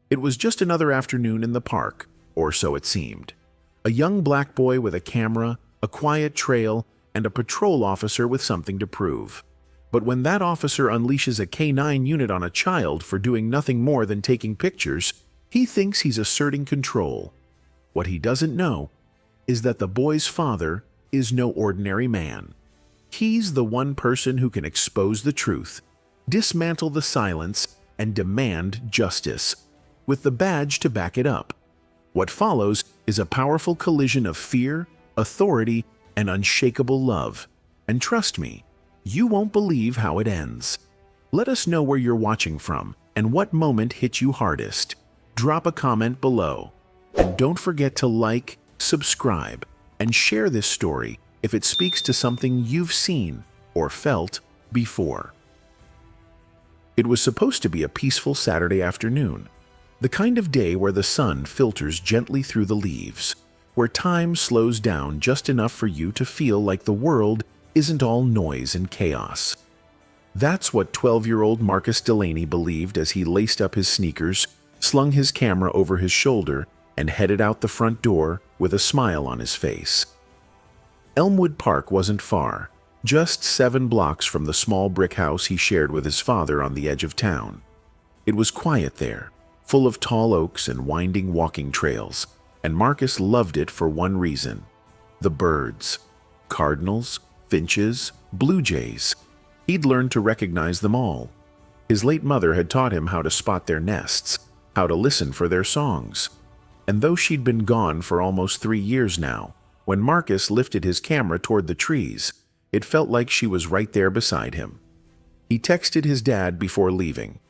It was just another afternoon in the park, or so it seemed. A young black boy with a camera, a quiet trail, and a patrol officer with something to prove. But when that officer unleashes a K-9 unit on a child for doing nothing more than taking pictures, he thinks he's asserting control. What he doesn't know is that the boy's father is no ordinary man. He's the one person who can expose the truth, dismantle the silence, and demand justice, with the badge to back it up. What follows is a powerful collision of fear, authority, and unshakable love. And trust me, you won't believe how it ends. Let us know where you're watching from and what moment hit you hardest. Drop a comment below. And don't forget to like, subscribe, and share this story if it speaks to something you've seen or felt before. It was supposed to be a peaceful Saturday afternoon, the kind of day where the sun filters gently through the leaves, where time slows down just enough for you to feel like the world isn't all noise and chaos. That's what 12-year-old Marcus Delaney believed as he laced up his sneakers, slung his camera over his shoulder, and headed out the front door with a smile on his face. Elmwood Park wasn't far, just 7 blocks from the small brick house he shared with his father on the edge of town. It was quiet there, full of tall oaks and winding walking trails, and Marcus loved it for one reason: the birds. Cardinals, finches, blue jays. He'd learned to recognize them all. His late mother had taught him how to spot their nests, how to listen for their songs. And though she'd been gone for almost 3 years now, when Marcus lifted his camera toward the trees, it felt like she was right there beside him. He texted his dad before leaving.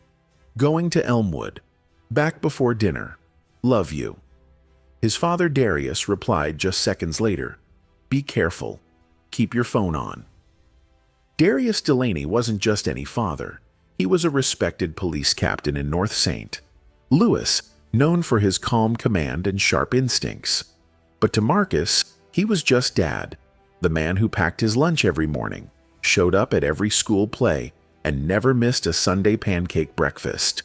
"Going to Elmwood. Back before dinner. Love you." His father Darius replied just seconds later, "Be careful. Keep your phone on." Darius Delaney wasn't just any father. He was a respected police captain in North St. Louis, known for his calm command and sharp instincts. But to Marcus, he was just dad, the man who packed his lunch every morning, showed up at every school play, and never missed a Sunday pancake breakfast.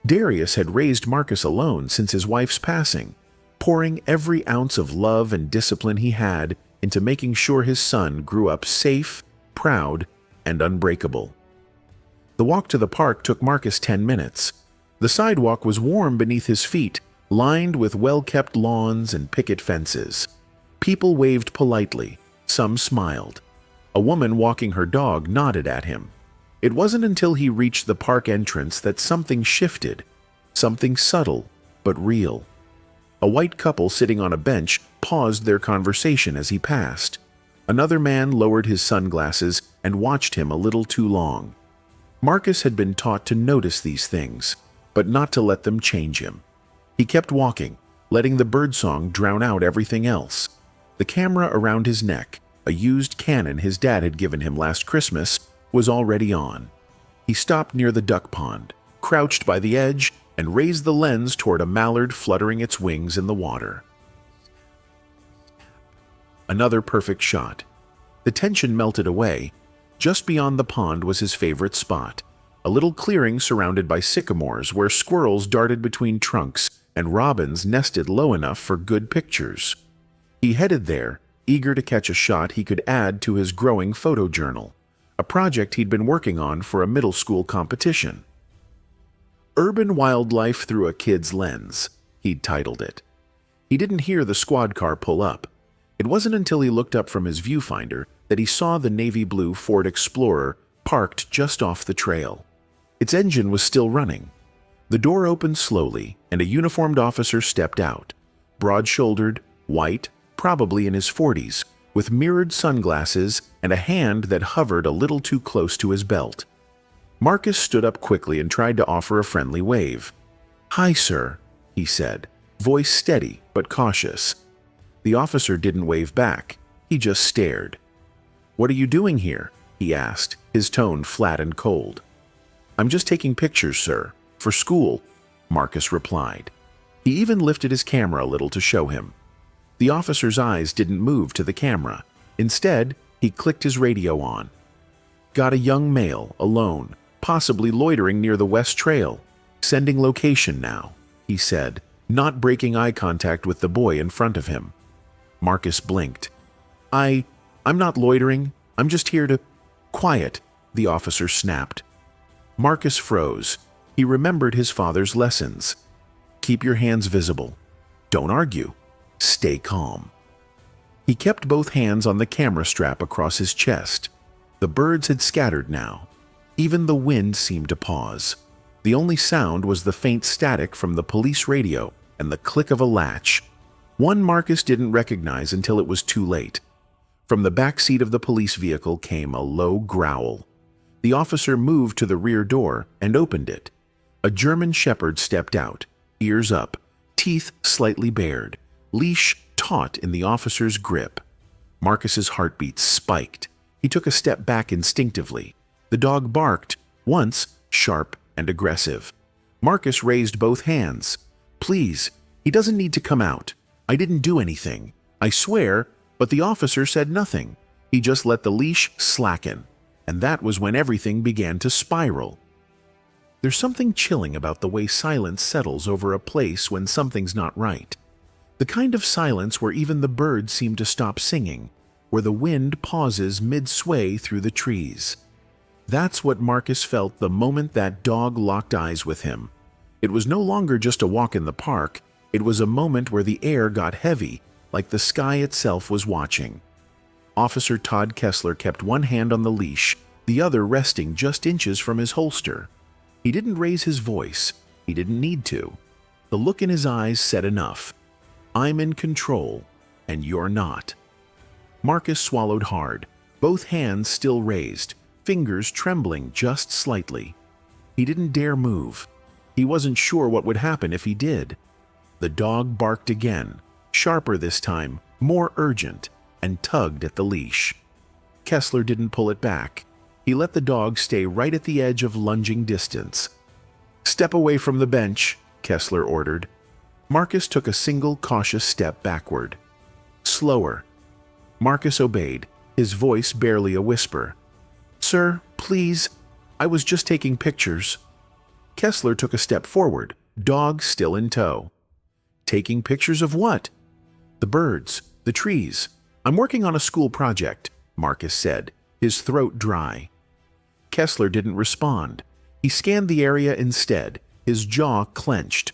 Darius had raised Marcus alone since his wife's passing, pouring every ounce of love and discipline he had into making sure his son grew up safe, proud, and unbreakable. The walk to the park took Marcus 10 minutes. The sidewalk was warm beneath his feet, lined with well-kept lawns and picket fences. People waved politely, some smiled. A woman walking her dog nodded at him. It wasn't until he reached the park entrance that something shifted, something subtle but real. A white couple sitting on a bench paused their conversation as he passed. Another man lowered his sunglasses and watched him a little too long. Marcus had been taught to notice these things, but not to let them change him. He kept walking, letting the birdsong drown out everything else. The camera around his neck, a used Canon his dad had given him last Christmas, was already on. He stopped near the duck pond, crouched by the edge, and raised the lens toward a mallard fluttering its wings in the water. Another perfect shot. The tension melted away. Just beyond the pond was his favorite spot, a little clearing surrounded by sycamores where squirrels darted between trunks and robins nested low enough for good pictures. He headed there, eager to catch a shot he could add to his growing photo journal, a project he'd been working on for a middle school competition. "Urban Wildlife Through a Kid's Lens," he'd titled it. He didn't hear the squad car pull up. It wasn't until he looked up from his viewfinder that he saw the navy blue Ford Explorer parked just off the trail. Its engine was still running. The door opened slowly, and a uniformed officer stepped out, broad-shouldered, white, probably in his 40s, with mirrored sunglasses and a hand that hovered a little too close to his belt. Marcus stood up quickly and tried to offer a friendly wave. "Hi, sir," he said, voice steady but cautious. The officer didn't wave back. He just stared. "What are you doing here?" he asked, his tone flat and cold. "I'm just taking pictures, sir, for school," Marcus replied. He even lifted his camera a little to show him. The officer's eyes didn't move to the camera. Instead, he clicked his radio on. "Got a young male, alone, possibly loitering near the West Trail. Sending location now." he said, not breaking eye contact with the boy in front of him. Marcus blinked. I'm not loitering. I'm just here to—" "Quiet," the officer snapped. Marcus froze. He remembered his father's lessons. Keep your hands visible. Don't argue. Stay calm. He kept both hands on the camera strap across his chest. The birds had scattered now. Even the wind seemed to pause. The only sound was the faint static from the police radio and the click of a latch. One Marcus didn't recognize until it was too late. From the back seat of the police vehicle came a low growl. The officer moved to the rear door and opened it. A German shepherd stepped out, ears up, teeth slightly bared, leash taut in the officer's grip. Marcus's heartbeat spiked. He took a step back instinctively. The dog barked, once sharp and aggressive. Marcus raised both hands. "Please, he doesn't need to come out. I didn't do anything. I swear," but the officer said nothing. He just let the leash slacken. And that was when everything began to spiral. There's something chilling about the way silence settles over a place when something's not right. The kind of silence where even the birds seem to stop singing, where the wind pauses mid-sway through the trees. That's what Marcus felt the moment that dog locked eyes with him. It was no longer just a walk in the park. It was a moment where the air got heavy, like the sky itself was watching. Officer Todd Kessler kept one hand on the leash, the other resting just inches from his holster. He didn't raise his voice. He didn't need to. The look in his eyes said enough. "I'm in control, and you're not." Marcus swallowed hard, both hands still raised, fingers trembling just slightly. He didn't dare move. He wasn't sure what would happen if he did. The dog barked again, sharper this time, more urgent, and tugged at the leash. Kessler didn't pull it back. He let the dog stay right at the edge of lunging distance. "Step away from the bench," Kessler ordered. Marcus took a single cautious step backward. "Slower." Marcus obeyed, his voice barely a whisper. "Sir, please, I was just taking pictures." Kessler took a step forward, dog still in tow. "Taking pictures of what?" "The birds, the trees. I'm working on a school project," Marcus said, his throat dry. Kessler didn't respond. He scanned the area instead, his jaw clenched.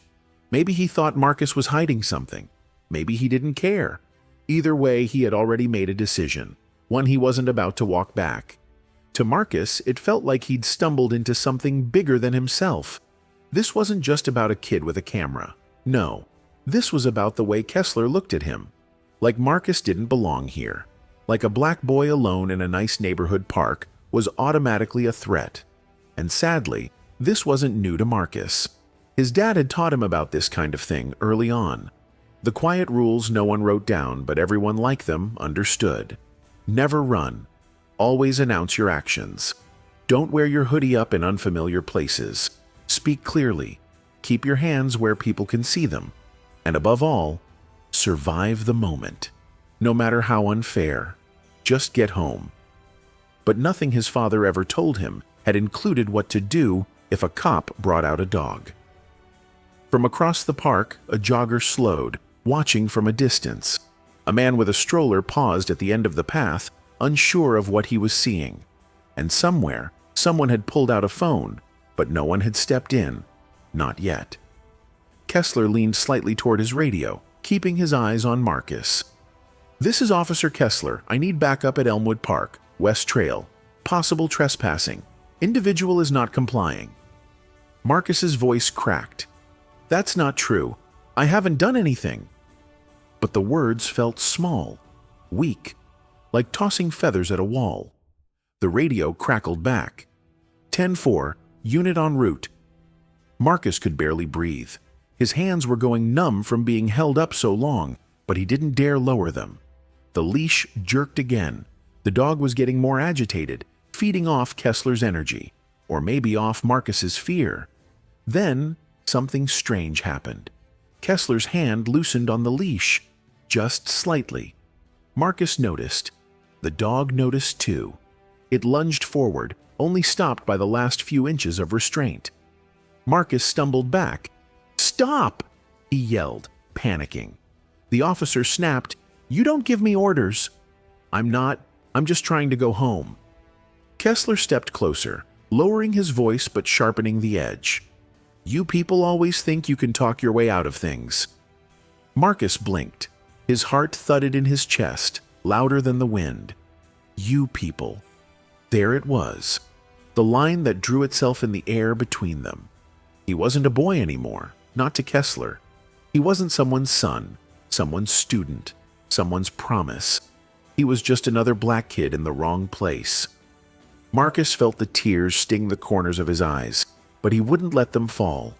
Maybe he thought Marcus was hiding something. Maybe he didn't care. Either way, he had already made a decision, one he wasn't about to walk back. To Marcus, it felt like he'd stumbled into something bigger than himself. This wasn't just about a kid with a camera. No, this was about the way Kessler looked at him. Like Marcus didn't belong here. Like a black boy alone in a nice neighborhood park was automatically a threat. And sadly, this wasn't new to Marcus. His dad had taught him about this kind of thing early on. The quiet rules no one wrote down, but everyone like them understood. Never run. Always announce your actions. Don't wear your hoodie up in unfamiliar places. Speak clearly. Keep your hands where people can see them. And above all, survive the moment. No matter how unfair. Just get home. But nothing his father ever told him had included what to do if a cop brought out a dog. From across the park, a jogger slowed, watching from a distance. A man with a stroller paused at the end of the path, unsure of what he was seeing. And somewhere, someone had pulled out a phone, but no one had stepped in. Not yet. Kessler leaned slightly toward his radio, keeping his eyes on Marcus. "This is Officer Kessler. I need backup at Elmwood Park, West Trail. Possible trespassing. Individual is not complying." Marcus's voice cracked. "That's not true. I haven't done anything." But the words felt small, weak, like tossing feathers at a wall. The radio crackled back. 10-4, unit en route. Marcus could barely breathe. His hands were going numb from being held up so long, but he didn't dare lower them. The leash jerked again. The dog was getting more agitated, feeding off Kessler's energy, or maybe off Marcus's fear. Then, something strange happened. Kessler's hand loosened on the leash, just slightly. Marcus noticed. The dog noticed too. It lunged forward, only stopped by the last few inches of restraint. Marcus stumbled back. Stop! He yelled, panicking. The officer snapped, You don't give me orders. I'm just trying to go home. Kessler stepped closer, lowering his voice but sharpening the edge. You people always think you can talk your way out of things. Marcus blinked. His heart thudded in his chest, louder than the wind. You people. There it was, the line that drew itself in the air between them. He wasn't a boy anymore, not to Kessler. He wasn't someone's son, someone's student, someone's promise. He was just another black kid in the wrong place. Marcus felt the tears sting the corners of his eyes, but he wouldn't let them fall.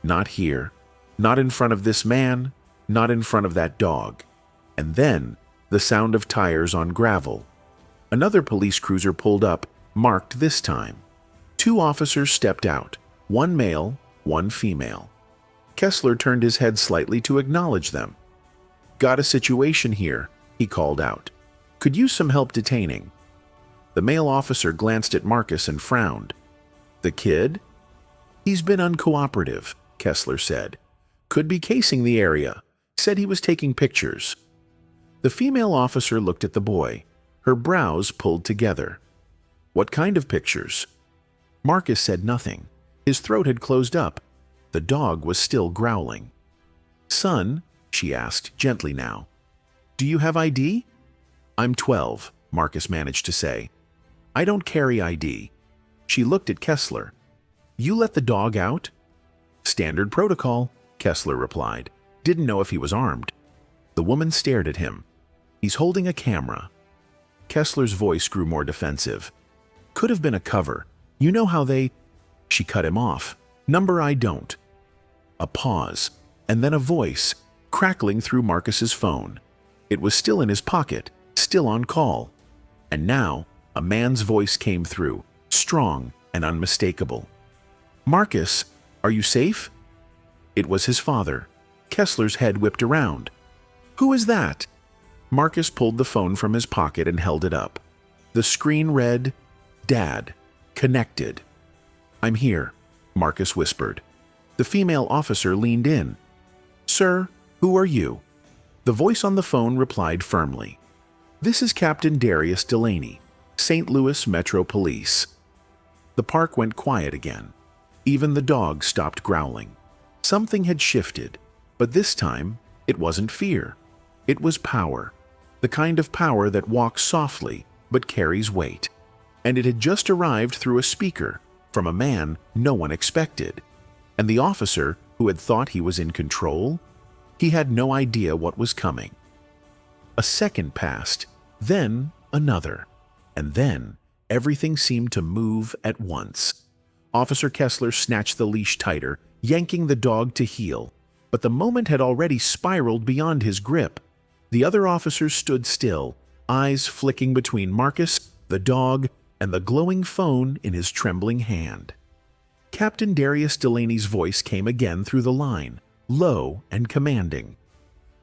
Not here, not in front of this man, not in front of that dog. And then, the sound of tires on gravel. Another police cruiser pulled up, marked this time. 2 officers stepped out, 1 male, 1 female. Kessler turned his head slightly to acknowledge them. Got a situation here, he called out. Could use some help detaining. The male officer glanced at Marcus and frowned. The kid? He's been uncooperative, Kessler said. Could be casing the area. Said he was taking pictures. The female officer looked at the boy, her brows pulled together. What kind of pictures? Marcus said nothing. His throat had closed up. The dog was still growling. Son, she asked gently now, do you have ID? I'm 12, Marcus managed to say. I don't carry ID. She looked at Kessler. You let the dog out? Standard protocol, Kessler replied. Didn't know if he was armed. The woman stared at him. He's holding a camera. Kessler's voice grew more defensive. Could have been a cover. You know how they... She cut him off. Number I don't. A pause, and then a voice, crackling through Marcus's phone. It was still in his pocket, still on call. And now, a man's voice came through, strong and unmistakable. Marcus, are you safe? It was his father. Kessler's head whipped around. Who is that? Marcus pulled the phone from his pocket and held it up. The screen read, Dad, connected. I'm here, Marcus whispered. The female officer leaned in. Sir, who are you? The voice on the phone replied firmly. This is Captain Darius Delaney, St. Louis Metro Police. The park went quiet again. Even the dog stopped growling. Something had shifted, but this time it wasn't fear. It was power, the kind of power that walks softly but carries weight. And it had just arrived through a speaker from a man no one expected. And the officer who had thought he was in control, he had no idea what was coming. A second passed, then another, and then everything seemed to move at once. Officer Kessler snatched the leash tighter, yanking the dog to heel, but the moment had already spiraled beyond his grip. The other officers stood still, eyes flicking between Marcus, the dog, and the glowing phone in his trembling hand. Captain Darius Delaney's voice came again through the line, low and commanding.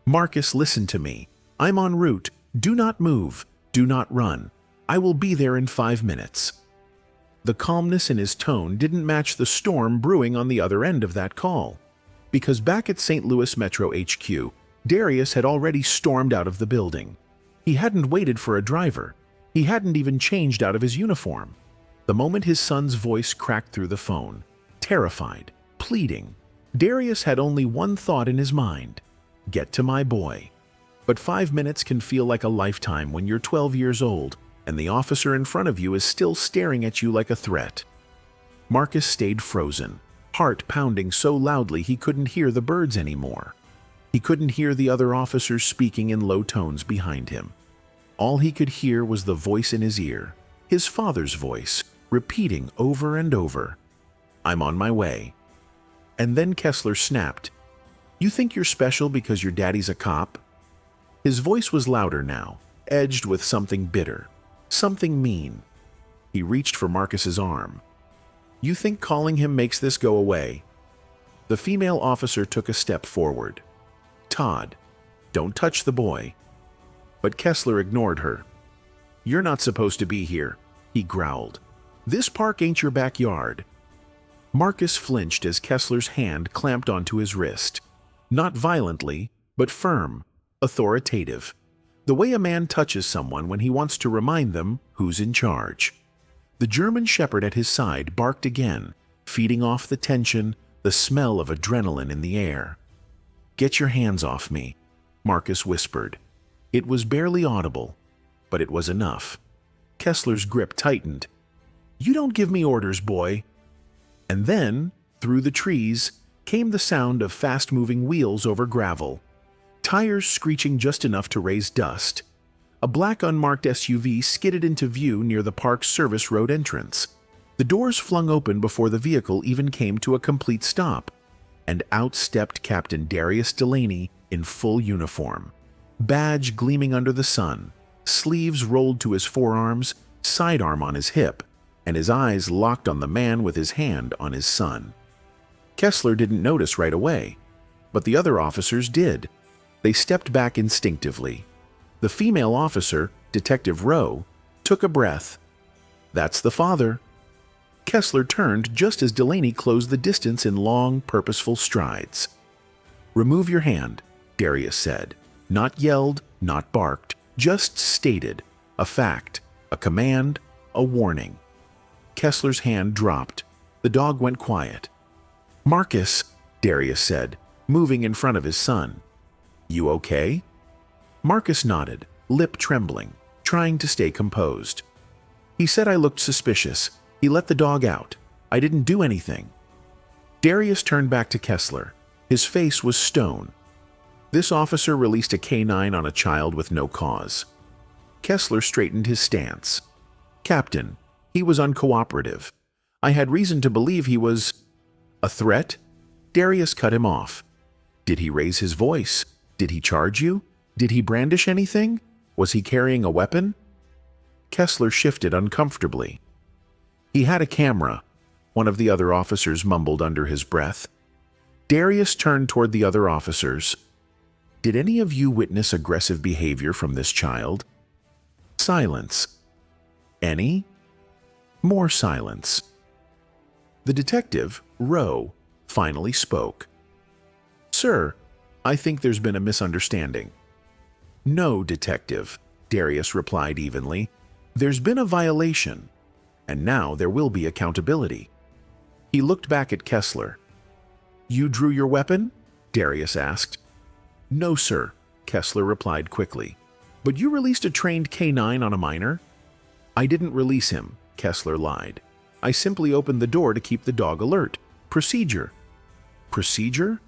Marcus, listen to me. I'm en route. Do not move. Do not run. I will be there in 5 minutes. The calmness in his tone didn't match the storm brewing on the other end of that call, because back at St. Louis Metro HQ, Darius had already stormed out of the building. He hadn't waited for a driver. He hadn't even changed out of his uniform. The moment his son's voice cracked through the phone, terrified, pleading, Darius had only one thought in his mind: get to my boy. But 5 minutes can feel like a lifetime when you're 12 years old and the officer in front of you is still staring at you like a threat. Marcus stayed frozen, heart pounding so loudly he couldn't hear the birds anymore. He couldn't hear the other officers speaking in low tones behind him. All he could hear was the voice in his ear, his father's voice, repeating over and over, I'm on my way. And then Kessler snapped, You think you're special because your daddy's a cop? His voice was louder now, edged with something bitter, something mean. He reached for Marcus's arm. You think calling him makes this go away? The female officer took a step forward. Todd, don't touch the boy. But Kessler ignored her. You're not supposed to be here, he growled. This park ain't your backyard. Marcus flinched as Kessler's hand clamped onto his wrist. Not violently, but firm, authoritative. The way a man touches someone when he wants to remind them who's in charge. The German shepherd at his side barked again, feeding off the tension, the smell of adrenaline in the air. "Get your hands off me," Marcus whispered. It was barely audible, but it was enough. Kessler's grip tightened. "You don't give me orders, boy." And then, through the trees, came the sound of fast-moving wheels over gravel, tires screeching just enough to raise dust. A black unmarked SUV skidded into view near the park's service road entrance. The doors flung open before the vehicle even came to a complete stop, and out stepped Captain Darius Delaney in full uniform. Badge gleaming under the sun, sleeves rolled to his forearms, sidearm on his hip, and his eyes locked on the man with his hand on his son. Kessler didn't notice right away, but the other officers did. They stepped back instinctively. The female officer, Detective Rowe, took a breath. "That's the father." Kessler turned just as Delaney closed the distance in long, purposeful strides. "Remove your hand," Darius said. Not yelled, not barked, just stated. A fact, a command, a warning. Kessler's hand dropped. The dog went quiet. "Marcus," Darius said, moving in front of his son. "You okay?" Marcus nodded, lip trembling, trying to stay composed. "He said I looked suspicious. He let the dog out. I didn't do anything." Darius turned back to Kessler. His face was stone. This officer released a canine on a child with no cause. Kessler straightened his stance. "Captain, he was uncooperative. I had reason to believe he was a threat." Darius cut him off. "Did he raise his voice? Did he charge you? Did he brandish anything? Was he carrying a weapon?" Kessler shifted uncomfortably. "He had a camera," one of the other officers mumbled under his breath. Darius turned toward the other officers. "Did any of you witness aggressive behavior from this child?" Silence. "Any?" More silence. The detective, Rowe, finally spoke. "Sir, I think there's been a misunderstanding." "No, Detective," Darius replied evenly. "There's been a violation, and now there will be accountability." He looked back at Kessler. "You drew your weapon?" Darius asked. "No, sir," Kessler replied quickly. "But you released a trained canine on a minor?" "I didn't release him," Kessler lied. "I simply opened the door to keep the dog alert. Procedure." "Procedure?"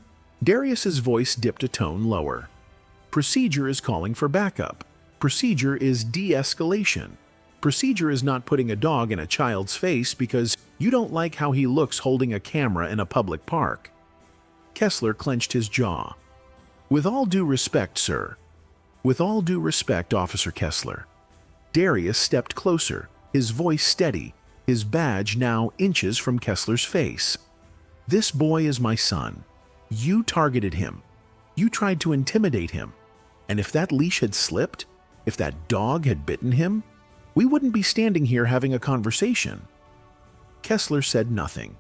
Darius's voice dipped a tone lower. "Procedure is calling for backup. Procedure is de-escalation. Procedure is not putting a dog in a child's face because you don't like how he looks holding a camera in a public park." Kessler clenched his jaw. "With all due respect, sir." "With all due respect, Officer Kessler." Darius stepped closer, his voice steady, his badge now inches from Kessler's face. "This boy is my son. You targeted him. You tried to intimidate him. And if that leash had slipped, if that dog had bitten him, we wouldn't be standing here having a conversation." Kessler said nothing.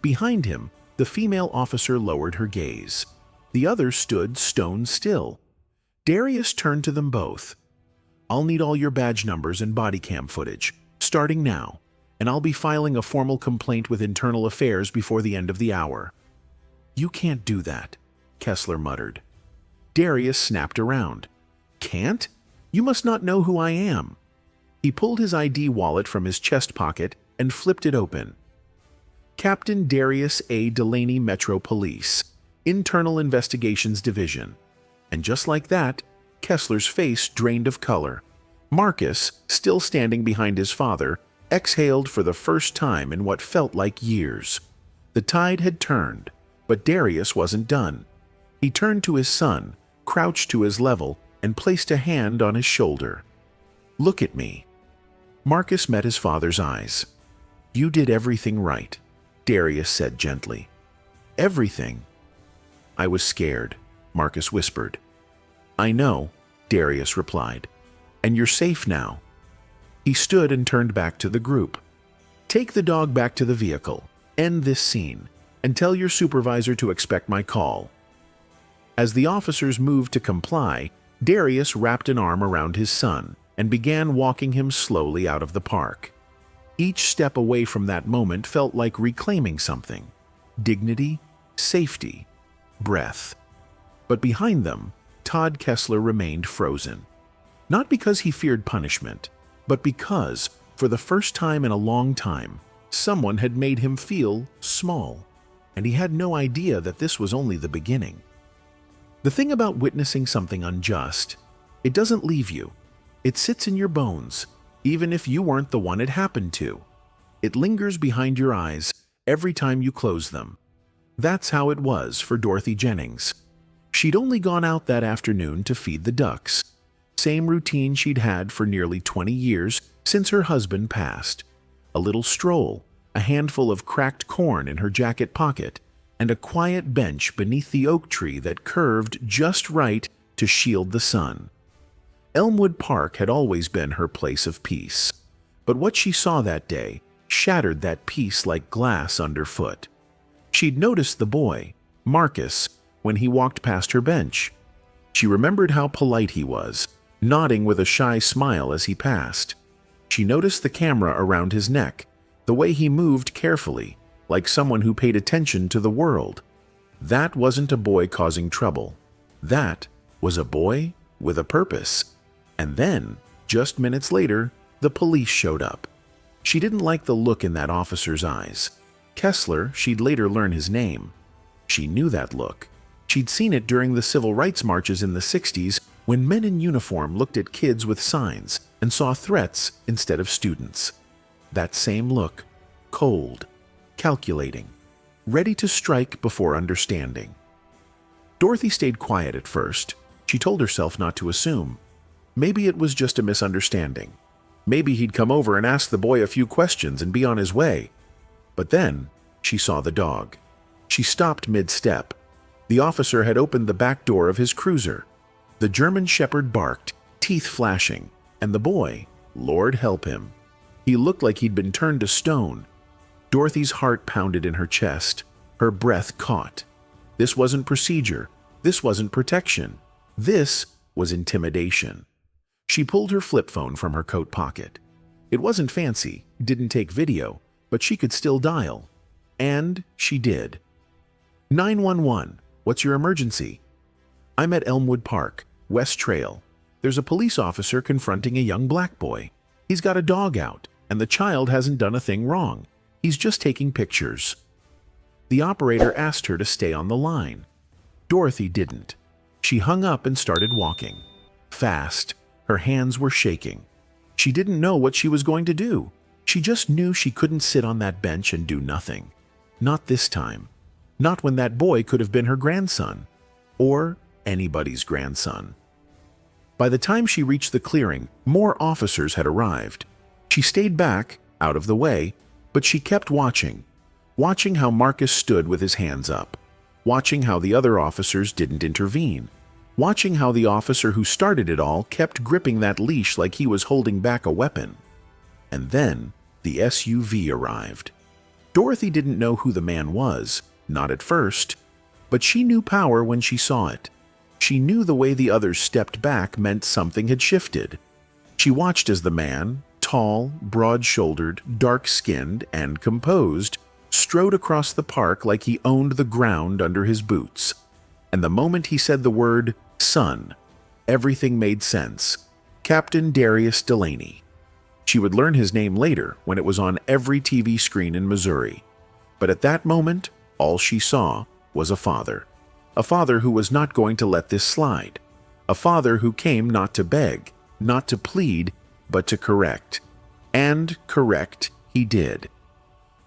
Behind him, the female officer lowered her gaze. The others stood stone still. Darius turned to them both. "I'll need all your badge numbers and body cam footage, starting now, and I'll be filing a formal complaint with Internal Affairs before the end of the hour." "You can't do that," Kessler muttered. Darius snapped around. "Can't? You must not know who I am." He pulled his ID wallet from his chest pocket and flipped it open. "Captain Darius A. Delaney, Metro Police, Internal Investigations Division." And just like that, Kessler's face drained of color. Marcus, still standing behind his father, exhaled for the first time in what felt like years. The tide had turned, but Darius wasn't done. He turned to his son, crouched to his level, and placed a hand on his shoulder. "Look at me." Marcus met his father's eyes. "You did everything right," Darius said gently. "Everything." "I was scared," Marcus whispered. "I know," Darius replied. "And you're safe now." He stood and turned back to the group. "Take the dog back to the vehicle. End this scene and tell your supervisor to expect my call." As the officers moved to comply, Darius wrapped an arm around his son and began walking him slowly out of the park. Each step away from that moment felt like reclaiming something: dignity, safety, breath. But behind them, Todd Kessler remained frozen. Not because he feared punishment, but because, for the first time in a long time, someone had made him feel small, and he had no idea that this was only the beginning. The thing about witnessing something unjust, it doesn't leave you. It sits in your bones, even if you weren't the one it happened to. It lingers behind your eyes every time you close them. That's how it was for Dorothy Jennings. She'd only gone out that afternoon to feed the ducks. Same routine she'd had for nearly 20 years since her husband passed. A little stroll, a handful of cracked corn in her jacket pocket, and a quiet bench beneath the oak tree that curved just right to shield the sun. Elmwood Park had always been her place of peace, but what she saw that day shattered that peace like glass underfoot. She'd noticed the boy, Marcus, when he walked past her bench. She remembered how polite he was, nodding with a shy smile as he passed. She noticed the camera around his neck, the way he moved carefully, like someone who paid attention to the world. That wasn't a boy causing trouble. That was a boy with a purpose. And then, just minutes later, the police showed up. She didn't like the look in that officer's eyes. Kessler, she'd later learn his name. She knew that look. She'd seen it during the civil rights marches in the 60s when men in uniform looked at kids with signs and saw threats instead of students. That same look, cold, calculating, ready to strike before understanding. Dorothy stayed quiet at first. She told herself not to assume. Maybe it was just a misunderstanding. Maybe he'd come over and ask the boy a few questions and be on his way. But then she saw the dog. She stopped mid-step. The officer had opened the back door of his cruiser. The German Shepherd barked, teeth flashing, and the boy, Lord help him. He looked like he'd been turned to stone. Dorothy's heart pounded in her chest. Her breath caught. This wasn't procedure. This wasn't protection. This was intimidation. She pulled her flip phone from her coat pocket. It wasn't fancy, didn't take video, but she could still dial. And she did. 911, what's your emergency? I'm at Elmwood Park, West Trail. There's a police officer confronting a young black boy. He's got a dog out, and the child hasn't done a thing wrong. He's just taking pictures. The operator asked her to stay on the line. Dorothy didn't. She hung up and started walking. Fast. Her hands were shaking. She didn't know what she was going to do. She just knew she couldn't sit on that bench and do nothing. Not this time. Not when that boy could have been her grandson. Or anybody's grandson. By the time she reached the clearing, more officers had arrived. She stayed back, out of the way, but she kept watching. Watching how Marcus stood with his hands up. Watching how the other officers didn't intervene. Watching how the officer who started it all kept gripping that leash like he was holding back a weapon. And then the SUV arrived. Dorothy didn't know who the man was, not at first, but she knew power when she saw it. She knew the way the others stepped back meant something had shifted. She watched as the man, tall, broad-shouldered, dark-skinned, and composed, strode across the park like he owned the ground under his boots. And the moment he said the word, son, everything made sense. Captain Darius Delaney. She would learn his name later when it was on every TV screen in Missouri. But at that moment, all she saw was a father. A father who was not going to let this slide. A father who came not to beg, not to plead, but to correct. And correct he did.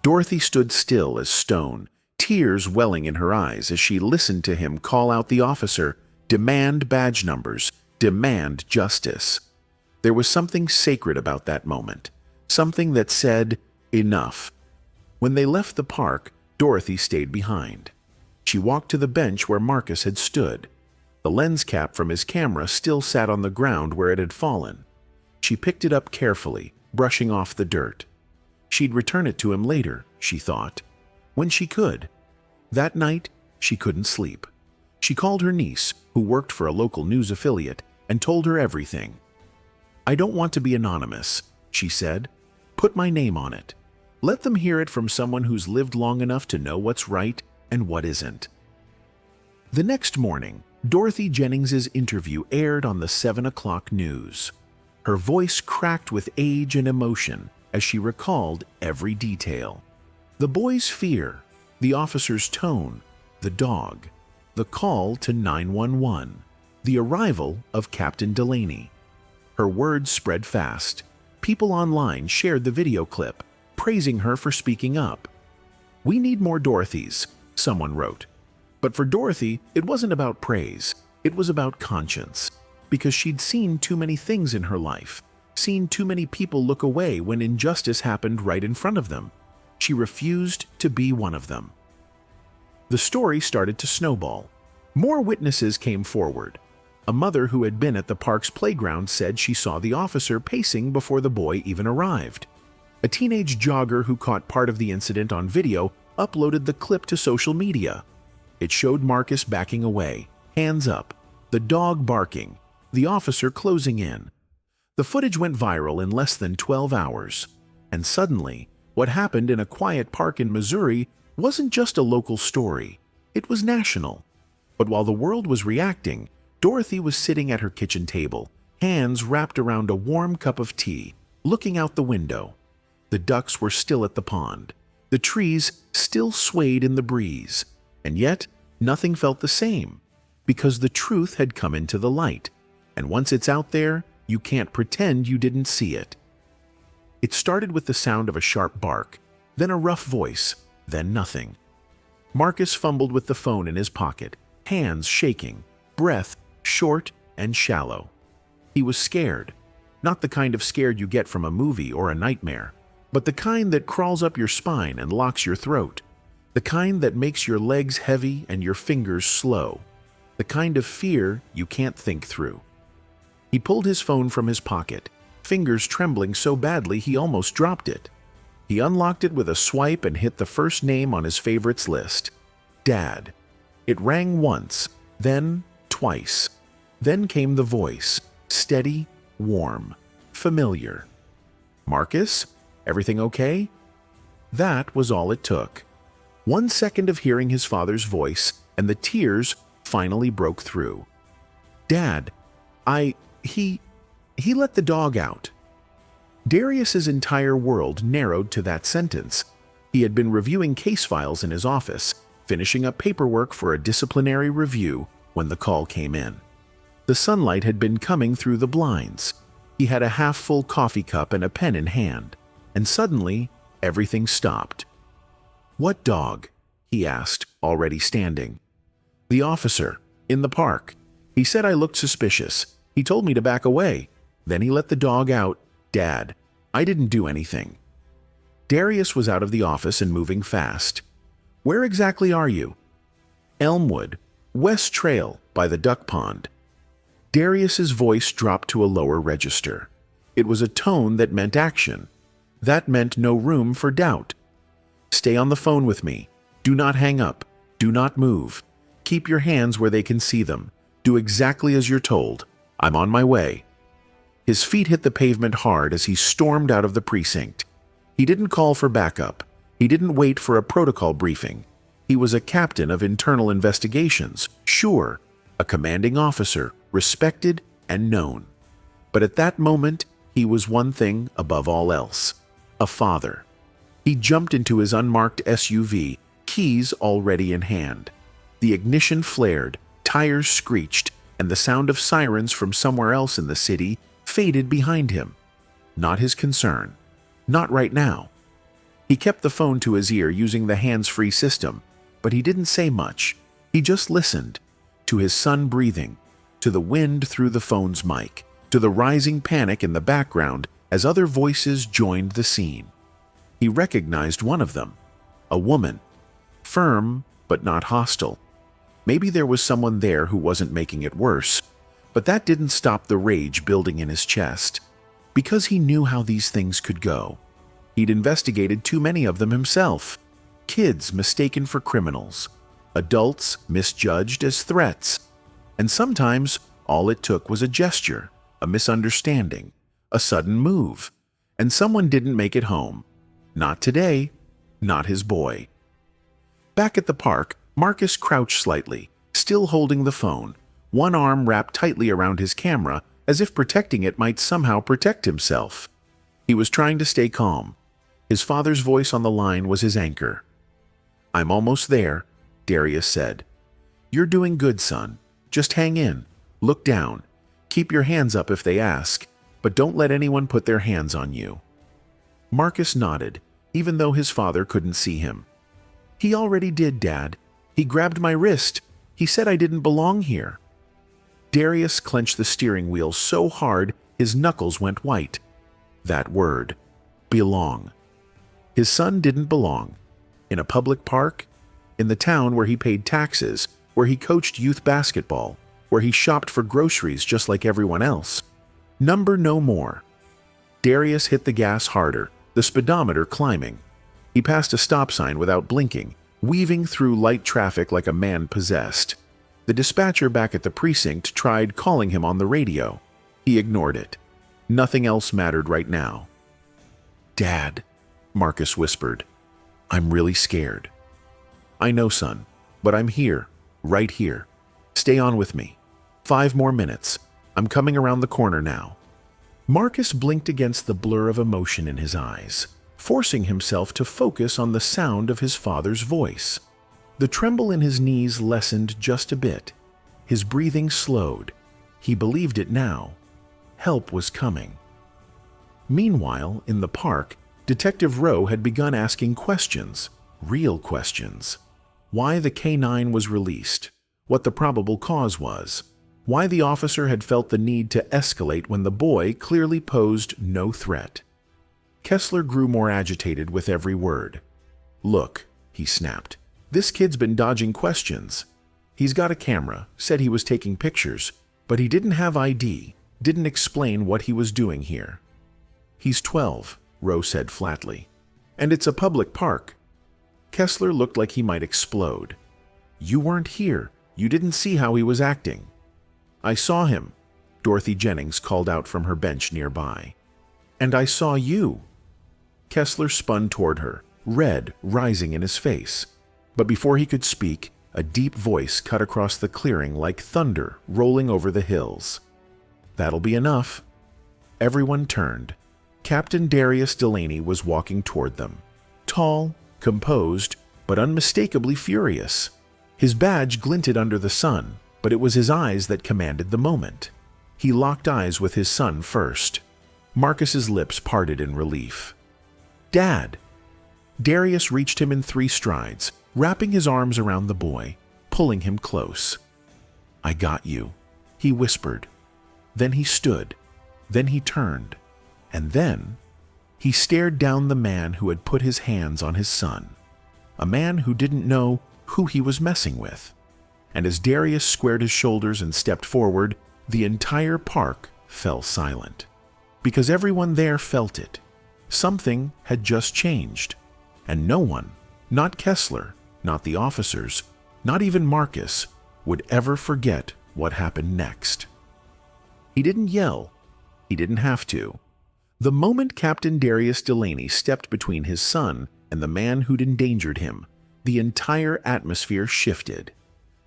Dorothy stood still as stone, tears welling in her eyes as she listened to him call out the officer, demand badge numbers, demand justice. There was something sacred about that moment, something that said, enough. When they left the park, Dorothy stayed behind. She walked to the bench where Marcus had stood. The lens cap from his camera still sat on the ground where it had fallen. She picked it up carefully, brushing off the dirt. She'd return it to him later, she thought. when she could. That night, she couldn't sleep. She called her niece, who worked for a local news affiliate, and told her everything. "I don't want to be anonymous," she said. "Put my name on it. Let them hear it from someone who's lived long enough to know what's right and what isn't." The next morning, Dorothy Jennings's interview aired on the 7 o'clock news. Her voice cracked with age and emotion as she recalled every detail. The boy's fear, the officer's tone, the dog, the call to 911, the arrival of Captain Delaney. Her words spread fast. People online shared the video clip, praising her for speaking up. "We need more Dorothys," someone wrote. But for Dorothy, it wasn't about praise. It was about conscience. Because she'd seen too many things in her life, seen too many people look away when injustice happened right in front of them. She refused to be one of them. The story started to snowball. More witnesses came forward. A mother who had been at the park's playground said she saw the officer pacing before the boy even arrived. A teenage jogger who caught part of the incident on video uploaded the clip to social media. It showed Marcus backing away, hands up, the dog barking, the officer closing in. The footage went viral in less than 12 hours. And suddenly, what happened in a quiet park in Missouri wasn't just a local story. It was national. But while the world was reacting, Dorothy was sitting at her kitchen table, hands wrapped around a warm cup of tea, looking out the window. The ducks were still at the pond. The trees still swayed in the breeze. And yet, nothing felt the same, because the truth had come into the light. And once it's out there, you can't pretend you didn't see it. It started with the sound of a sharp bark, then a rough voice, then nothing. Marcus fumbled with the phone in his pocket, hands shaking, breath short and shallow. He was scared, not the kind of scared you get from a movie or a nightmare, but the kind that crawls up your spine and locks your throat, the kind that makes your legs heavy and your fingers slow, the kind of fear you can't think through. He pulled his phone from his pocket, fingers trembling so badly he almost dropped it. He unlocked it with a swipe and hit the first name on his favorites list, Dad. It rang once, then twice. Then came the voice, steady, warm, familiar. "Marcus, everything okay?" That was all it took. 1 second of hearing his father's voice, and the tears finally broke through. "Dad, he let the dog out." Darius's entire world narrowed to that sentence. He had been reviewing case files in his office, finishing up paperwork for a disciplinary review when the call came in. The sunlight had been coming through the blinds. He had a half-full coffee cup and a pen in hand, and suddenly everything stopped. "What dog?" he asked, already standing. "The officer, in the park. He said I looked suspicious. He told me to back away. Then he let the dog out. Dad, I didn't do anything." Darius was out of the office and moving fast. "Where exactly are you?" "Elmwood, West Trail, by the duck pond." Darius's voice dropped to a lower register. It was a tone that meant action. That meant no room for doubt. "Stay on the phone with me. Do not hang up. Do not move. Keep your hands where they can see them. Do exactly as you're told. I'm on my way." His feet hit the pavement hard as he stormed out of the precinct. He didn't call for backup. He didn't wait for a protocol briefing. He was a captain of internal investigations, sure, a commanding officer, respected and known. But at that moment, he was one thing above all else: a father. He jumped into his unmarked SUV, keys already in hand. The ignition flared, tires screeched, and the sound of sirens from somewhere else in the city faded behind him. Not his concern. Not right now. He kept the phone to his ear using the hands-free system, but he didn't say much. He just listened to his son breathing, to the wind through the phone's mic, to the rising panic in the background as other voices joined the scene. He recognized one of them, a woman, firm but not hostile. Maybe there was someone there who wasn't making it worse, but that didn't stop the rage building in his chest, because he knew how these things could go. He'd investigated too many of them himself. kids mistaken for criminals, adults misjudged as threats, and sometimes all it took was a gesture, a misunderstanding, a sudden move, and someone didn't make it home. Not today, not his boy. Back at the park, Marcus crouched slightly, still holding the phone, one arm wrapped tightly around his camera as if protecting it might somehow protect himself. He was trying to stay calm. His father's voice on the line was his anchor. "I'm almost there," Darius said. "You're doing good, son. Just hang in. Look down. Keep your hands up if they ask, but don't let anyone put their hands on you." Marcus nodded, even though his father couldn't see him. "He already did, Dad. He grabbed my wrist. He said I didn't belong here." Darius clenched the steering wheel so hard his knuckles went white. That word, belong. His son didn't belong. In a public park, in the town where he paid taxes, where he coached youth basketball, where he shopped for groceries just like everyone else. Number no more. Darius hit the gas harder, the speedometer climbing. He passed a stop sign without blinking, weaving through light traffic like a man possessed. The dispatcher back at the precinct tried calling him on the radio. He ignored it. Nothing else mattered right now. "Dad," Marcus whispered, "I'm really scared." "I know, son, but I'm here, right here. Stay on with me. 5 more minutes. I'm coming around the corner now." Marcus blinked against the blur of emotion in his eyes, forcing himself to focus on the sound of his father's voice. The tremble in his knees lessened just a bit. His breathing slowed. He believed it now. Help was coming. Meanwhile, in the park, Detective Rowe had begun asking questions, real questions. Why the K-9 was released, what the probable cause was, why the officer had felt the need to escalate when the boy clearly posed no threat. Kessler grew more agitated with every word. "Look," he snapped, "this kid's been dodging questions. He's got a camera, said he was taking pictures, but he didn't have ID, didn't explain what he was doing here." "He's 12, Rowe said flatly. "And it's a public park." Kessler looked like he might explode. "You weren't here. You didn't see how he was acting." "I saw him," Dorothy Jennings called out from her bench nearby. "And I saw you." Kessler spun toward her, red rising in his face. But before he could speak, a deep voice cut across the clearing like thunder rolling over the hills. "That'll be enough." Everyone turned. Captain Darius Delaney was walking toward them. Tall, composed, but unmistakably furious. His badge glinted under the sun, but it was his eyes that commanded the moment. He locked eyes with his son first. Marcus's lips parted in relief. "Dad!" Darius reached him in 3 strides, wrapping his arms around the boy, pulling him close. "I got you," he whispered. Then he stood. Then he turned. And then he stared down the man who had put his hands on his son, a man who didn't know who he was messing with. And as Darius squared his shoulders and stepped forward, the entire park fell silent. Because everyone there felt it. Something had just changed. And no one, not Kessler, not the officers, not even Marcus, would ever forget what happened next. He didn't yell. He didn't have to. The moment Captain Darius Delaney stepped between his son and the man who'd endangered him, the entire atmosphere shifted.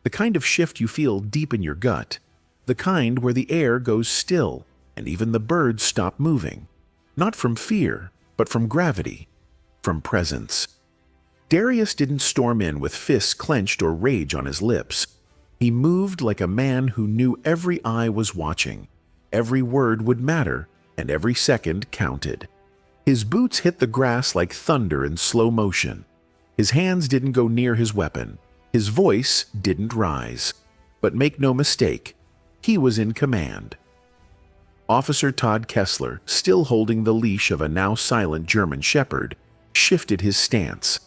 The kind of shift you feel deep in your gut. The kind where the air goes still and even the birds stop moving. Not from fear, but from gravity, from presence. Darius didn't storm in with fists clenched or rage on his lips. He moved like a man who knew every eye was watching, every word would matter, and every second counted. His boots hit the grass like thunder in slow motion. His hands didn't go near his weapon. His voice didn't rise. But make no mistake, he was in command. Officer Todd Kessler, still holding the leash of a now silent German shepherd, shifted his stance.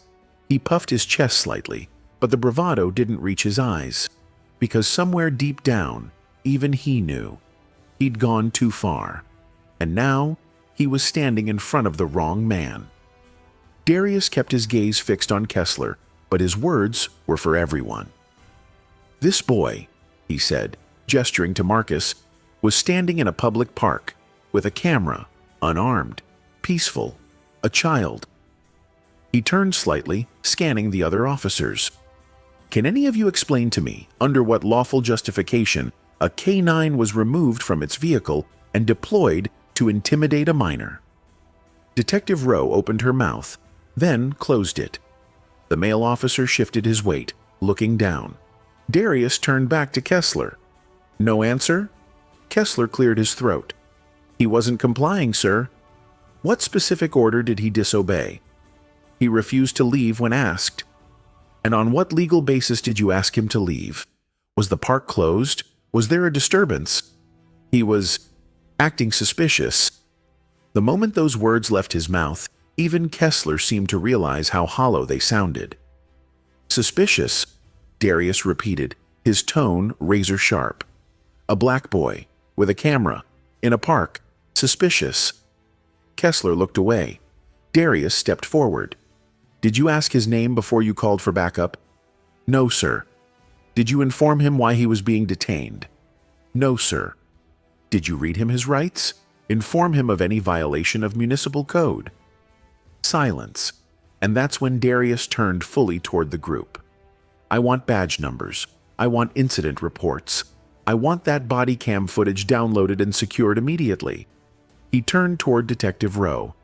He puffed his chest slightly, but the bravado didn't reach his eyes, because somewhere deep down, even he knew, he'd gone too far, and now he was standing in front of the wrong man. Darius kept his gaze fixed on Kessler, but his words were for everyone. "This boy," he said, gesturing to Marcus, was standing in a public park with a camera, unarmed, peaceful, a child. He turned slightly, scanning the other officers. "Can any of you explain to me under what lawful justification a K-9 was removed from its vehicle and deployed to intimidate a minor?" Detective Rowe opened her mouth, then closed it. The male officer shifted his weight, looking down. Darius turned back to Kessler. "No answer?" Kessler cleared his throat. "He wasn't complying, sir." "What specific order did he disobey?" "He refused to leave when asked." "And on what legal basis did you ask him to leave? Was the park closed? Was there a disturbance?" "He was acting suspicious." The moment those words left his mouth, even Kessler seemed to realize how hollow they sounded. "Suspicious," Darius repeated, his tone razor-sharp. "A black boy, with a camera, in a park, suspicious." Kessler looked away. Darius stepped forward. "Did you ask his name before you called for backup?" "No, sir." "Did you inform him why he was being detained?" "No, sir." "Did you read him his rights? Inform him of any violation of municipal code?" Silence. And that's when Darius turned fully toward the group. "I want badge numbers. I want incident reports. I want that body cam footage downloaded and secured immediately." He turned toward Detective Rowe.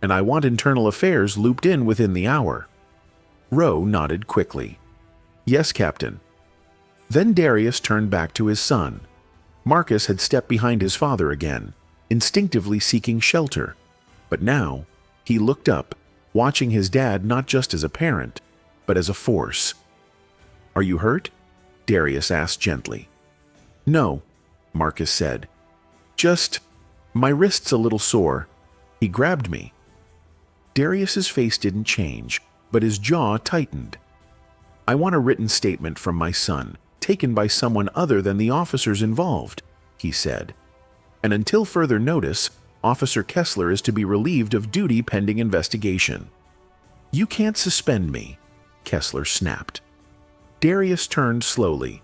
"And I want internal affairs looped in within the hour." Rowe nodded quickly. "Yes, Captain." Then Darius turned back to his son. Marcus had stepped behind his father again, instinctively seeking shelter. But now, he looked up, watching his dad not just as a parent, but as a force. "Are you hurt?" Darius asked gently. "No," Marcus said. "Just, my wrist's a little sore. He grabbed me." Darius's face didn't change, but his jaw tightened. "I want a written statement from my son, taken by someone other than the officers involved," he said. "And until further notice, Officer Kessler is to be relieved of duty pending investigation." "You can't suspend me," Kessler snapped. Darius turned slowly.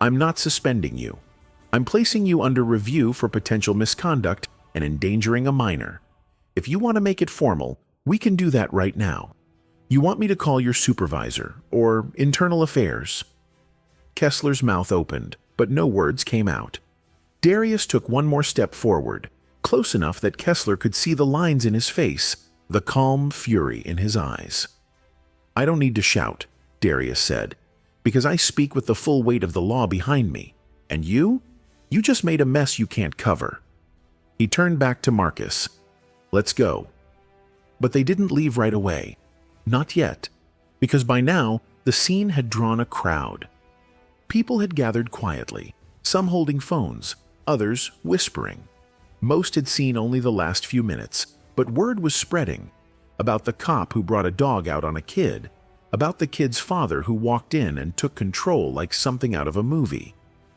"I'm not suspending you. I'm placing you under review for potential misconduct and endangering a minor. If you want to make it formal, we can do that right now. You want me to call your supervisor or internal affairs?" Kessler's mouth opened, but no words came out. Darius took one more step forward, close enough that Kessler could see the lines in his face, the calm fury in his eyes. "I don't need to shout," Darius said, "because I speak with the full weight of the law behind me. And you just made a mess you can't cover." He turned back to Marcus. "Let's go." But they didn't leave right away. Not yet, because by now the scene had drawn a crowd. People had gathered quietly, some holding phones, others whispering. Most had seen only the last few minutes, but word was spreading about the cop who brought a dog out on a kid, about the kid's father who walked in and took control like something out of a movie.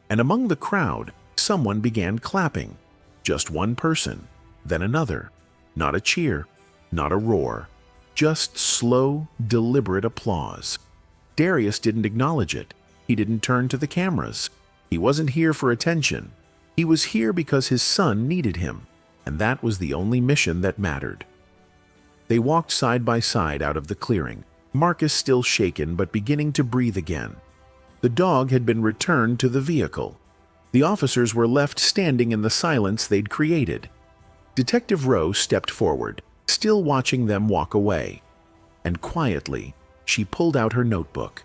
And among the crowd, someone began clapping. Just one person, then another. Not a cheer, not a roar. Just slow, deliberate applause. Darius didn't acknowledge it. He didn't turn to the cameras. He wasn't here for attention. He was here because his son needed him, and that was the only mission that mattered. They walked side by side out of the clearing, Marcus still shaken but beginning to breathe again. The dog had been returned to the vehicle. The officers were left standing in the silence they'd created. Detective Rowe stepped forward, still watching them walk away. And quietly, she pulled out her notebook.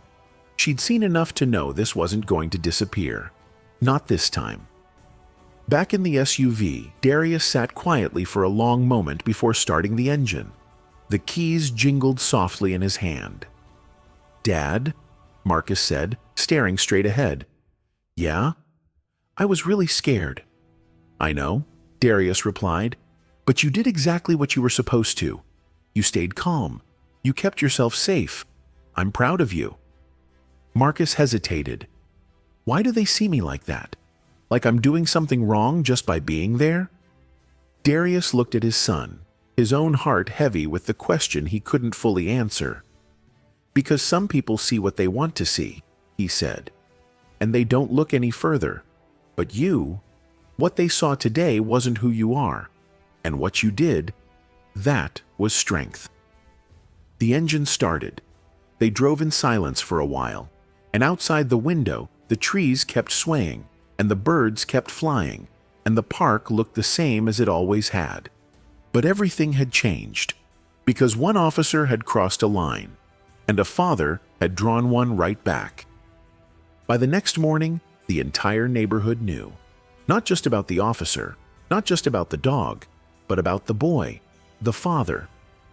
She'd seen enough to know this wasn't going to disappear. Not this time. Back in the SUV, Darius sat quietly for a long moment before starting the engine. The keys jingled softly in his hand. "Dad?" Marcus said, staring straight ahead. "Yeah?" "I was really scared." "I know," Darius replied. "But you did exactly what you were supposed to. You stayed calm. You kept yourself safe. I'm proud of you." Marcus hesitated. "Why do they see me like that? Like I'm doing something wrong just by being there?" Darius looked at his son, his own heart heavy with the question he couldn't fully answer. "Because some people see what they want to see," he said, "and they don't look any further. But you, what they saw today wasn't who you are, and what you did, that was strength." The engine started. They drove in silence for a while, and outside the window, the trees kept swaying, and the birds kept flying, and the park looked the same as it always had. But everything had changed, because one officer had crossed a line, and a father had drawn one right back. By the next morning, the entire neighborhood knew, not just about the officer, not just about the dog, but about the boy, the father,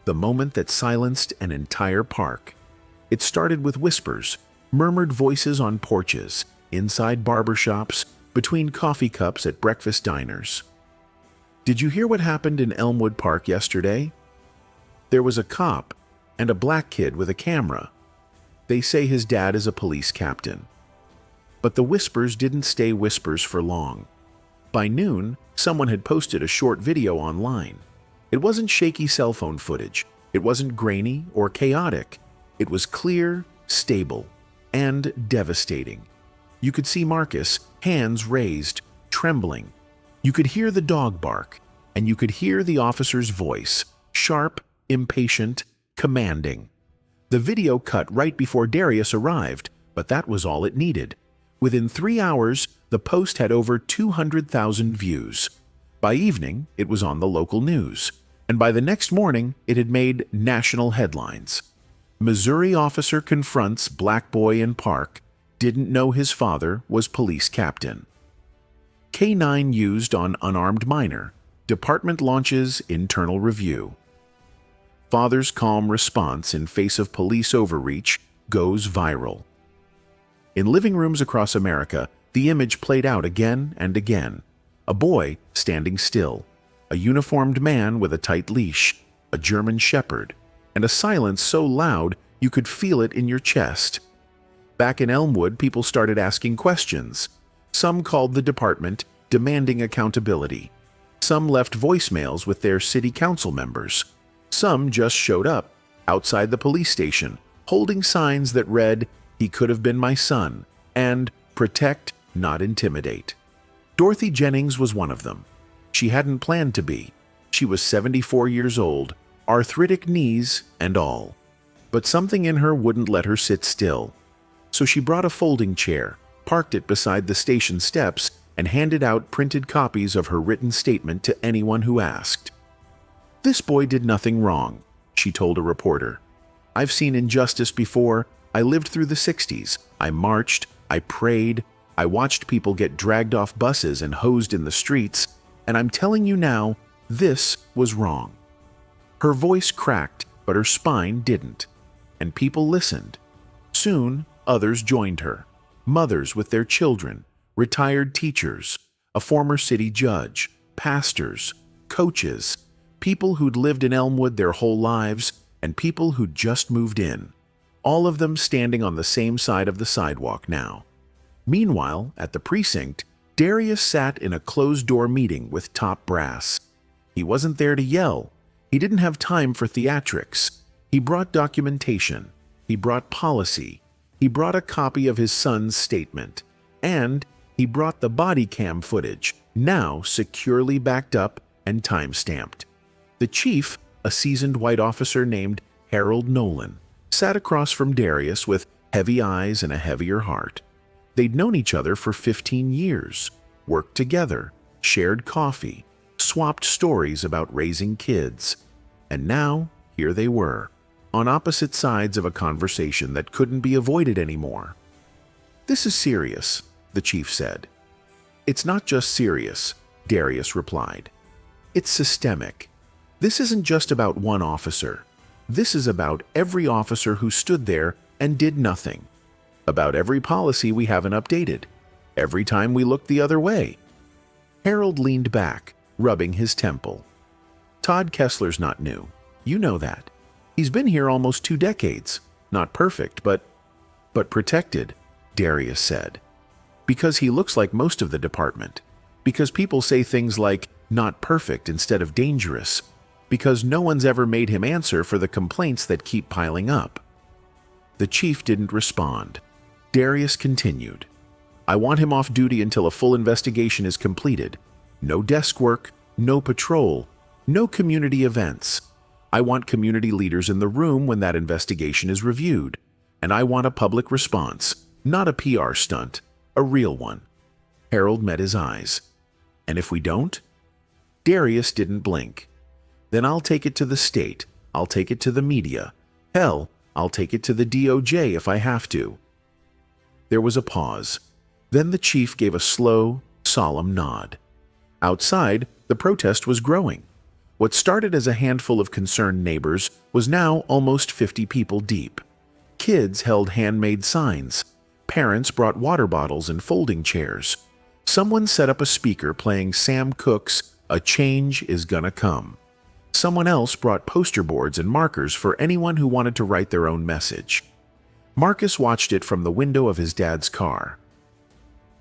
the moment that silenced an entire park. It started with whispers, murmured voices on porches, inside barbershops, between coffee cups at breakfast diners. "Did you hear what happened in Elmwood Park yesterday? There was a cop and a black kid with a camera. They say his dad is a police captain." But the whispers didn't stay whispers for long. By noon, someone had posted a short video online. It wasn't shaky cell phone footage. It wasn't grainy or chaotic. It was clear, stable, and devastating. You could see Marcus, hands raised, trembling. You could hear the dog bark, and you could hear the officer's voice, sharp, impatient, commanding. The video cut right before Darius arrived, but that was all it needed. Within 3 hours, the post had over 200,000 views. By evening, it was on the local news, and by the next morning, it had made national headlines. Missouri officer confronts black boy in park, didn't know his father was police captain. K9 used on unarmed minor, department launches internal review. Father's calm response in face of police overreach goes viral. In living rooms across America, the image played out again and again. A boy standing still, a uniformed man with a tight leash, a German shepherd, and a silence so loud you could feel it in your chest. Back in Elmwood, people started asking questions. Some called the department, demanding accountability. Some left voicemails with their city council members. Some just showed up, outside the police station, holding signs that read, "He could have been my son," and "Protect, not intimidate." Dorothy Jennings was one of them. She hadn't planned to be. She was 74 years old, arthritic knees and all. But something in her wouldn't let her sit still. So she brought a folding chair, parked it beside the station steps, and handed out printed copies of her written statement to anyone who asked. "This boy did nothing wrong," she told a reporter. "I've seen injustice before. I lived through the 60s. I marched, I prayed, I watched people get dragged off buses and hosed in the streets, and I'm telling you now, this was wrong." Her voice cracked, but her spine didn't, and people listened. Soon, others joined her, mothers with their children, retired teachers, a former city judge, pastors, coaches, people who'd lived in Elmwood their whole lives, and people who'd just moved in. All of them standing on the same side of the sidewalk now. Meanwhile, at the precinct, Darius sat in a closed-door meeting with top brass. He wasn't there to yell. He didn't have time for theatrics. He brought documentation. He brought policy. He brought a copy of his son's statement. And he brought the body cam footage, now securely backed up and time-stamped. The chief, a seasoned white officer named Harold Nolan, sat across from Darius with heavy eyes and a heavier heart. They'd known each other for 15 years, worked together, shared coffee, swapped stories about raising kids. And now, here they were, on opposite sides of a conversation that couldn't be avoided anymore. "This is serious," the chief said. "It's not just serious," Darius replied. "It's systemic. This isn't just about one officer. This is about every officer who stood there and did nothing. About every policy we haven't updated. Every time we looked the other way." Harold leaned back, rubbing his temple. "Todd Kessler's not new. You know that. He's been here almost 2 decades. Not perfect, but protected," Darius said. "Because he looks like most of the department. Because people say things like, 'not perfect' instead of 'dangerous.' because no one's ever made him answer for the complaints that keep piling up. The chief didn't respond. Darius continued. I want him off duty until a full investigation is completed. No desk work, no patrol, no community events. I want community leaders in the room when that investigation is reviewed. And I want a public response, not a PR stunt, a real one. Harold met his eyes. And if we don't? Darius didn't blink. Then I'll take it to the state. I'll take it to the media. Hell, I'll take it to the DOJ if I have to. There was a pause. Then the chief gave a slow, solemn nod. Outside, the protest was growing. What started as a handful of concerned neighbors was now almost 50 people deep. Kids held handmade signs. Parents brought water bottles and folding chairs. Someone set up a speaker playing Sam Cooke's "A Change Is Gonna Come." Someone else brought poster boards and markers for anyone who wanted to write their own message. Marcus watched it from the window of his dad's car.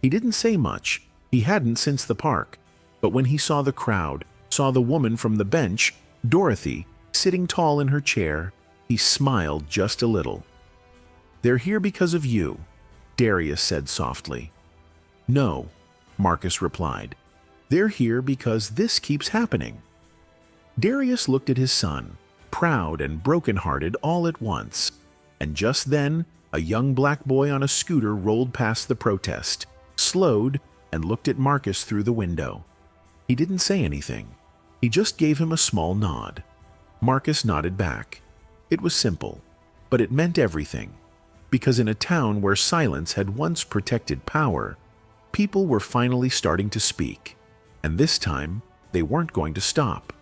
He didn't say much. He hadn't since the park. But when he saw the crowd, saw the woman from the bench, Dorothy, sitting tall in her chair, he smiled just a little. They're here because of you, Darius said softly. No, Marcus replied. They're here because this keeps happening. Darius looked at his son, proud and broken-hearted all at once. And just then, a young black boy on a scooter rolled past the protest, slowed, and looked at Marcus through the window. He didn't say anything. He just gave him a small nod. Marcus nodded back. It was simple, but it meant everything. Because in a town where silence had once protected power, people were finally starting to speak. And this time, they weren't going to stop.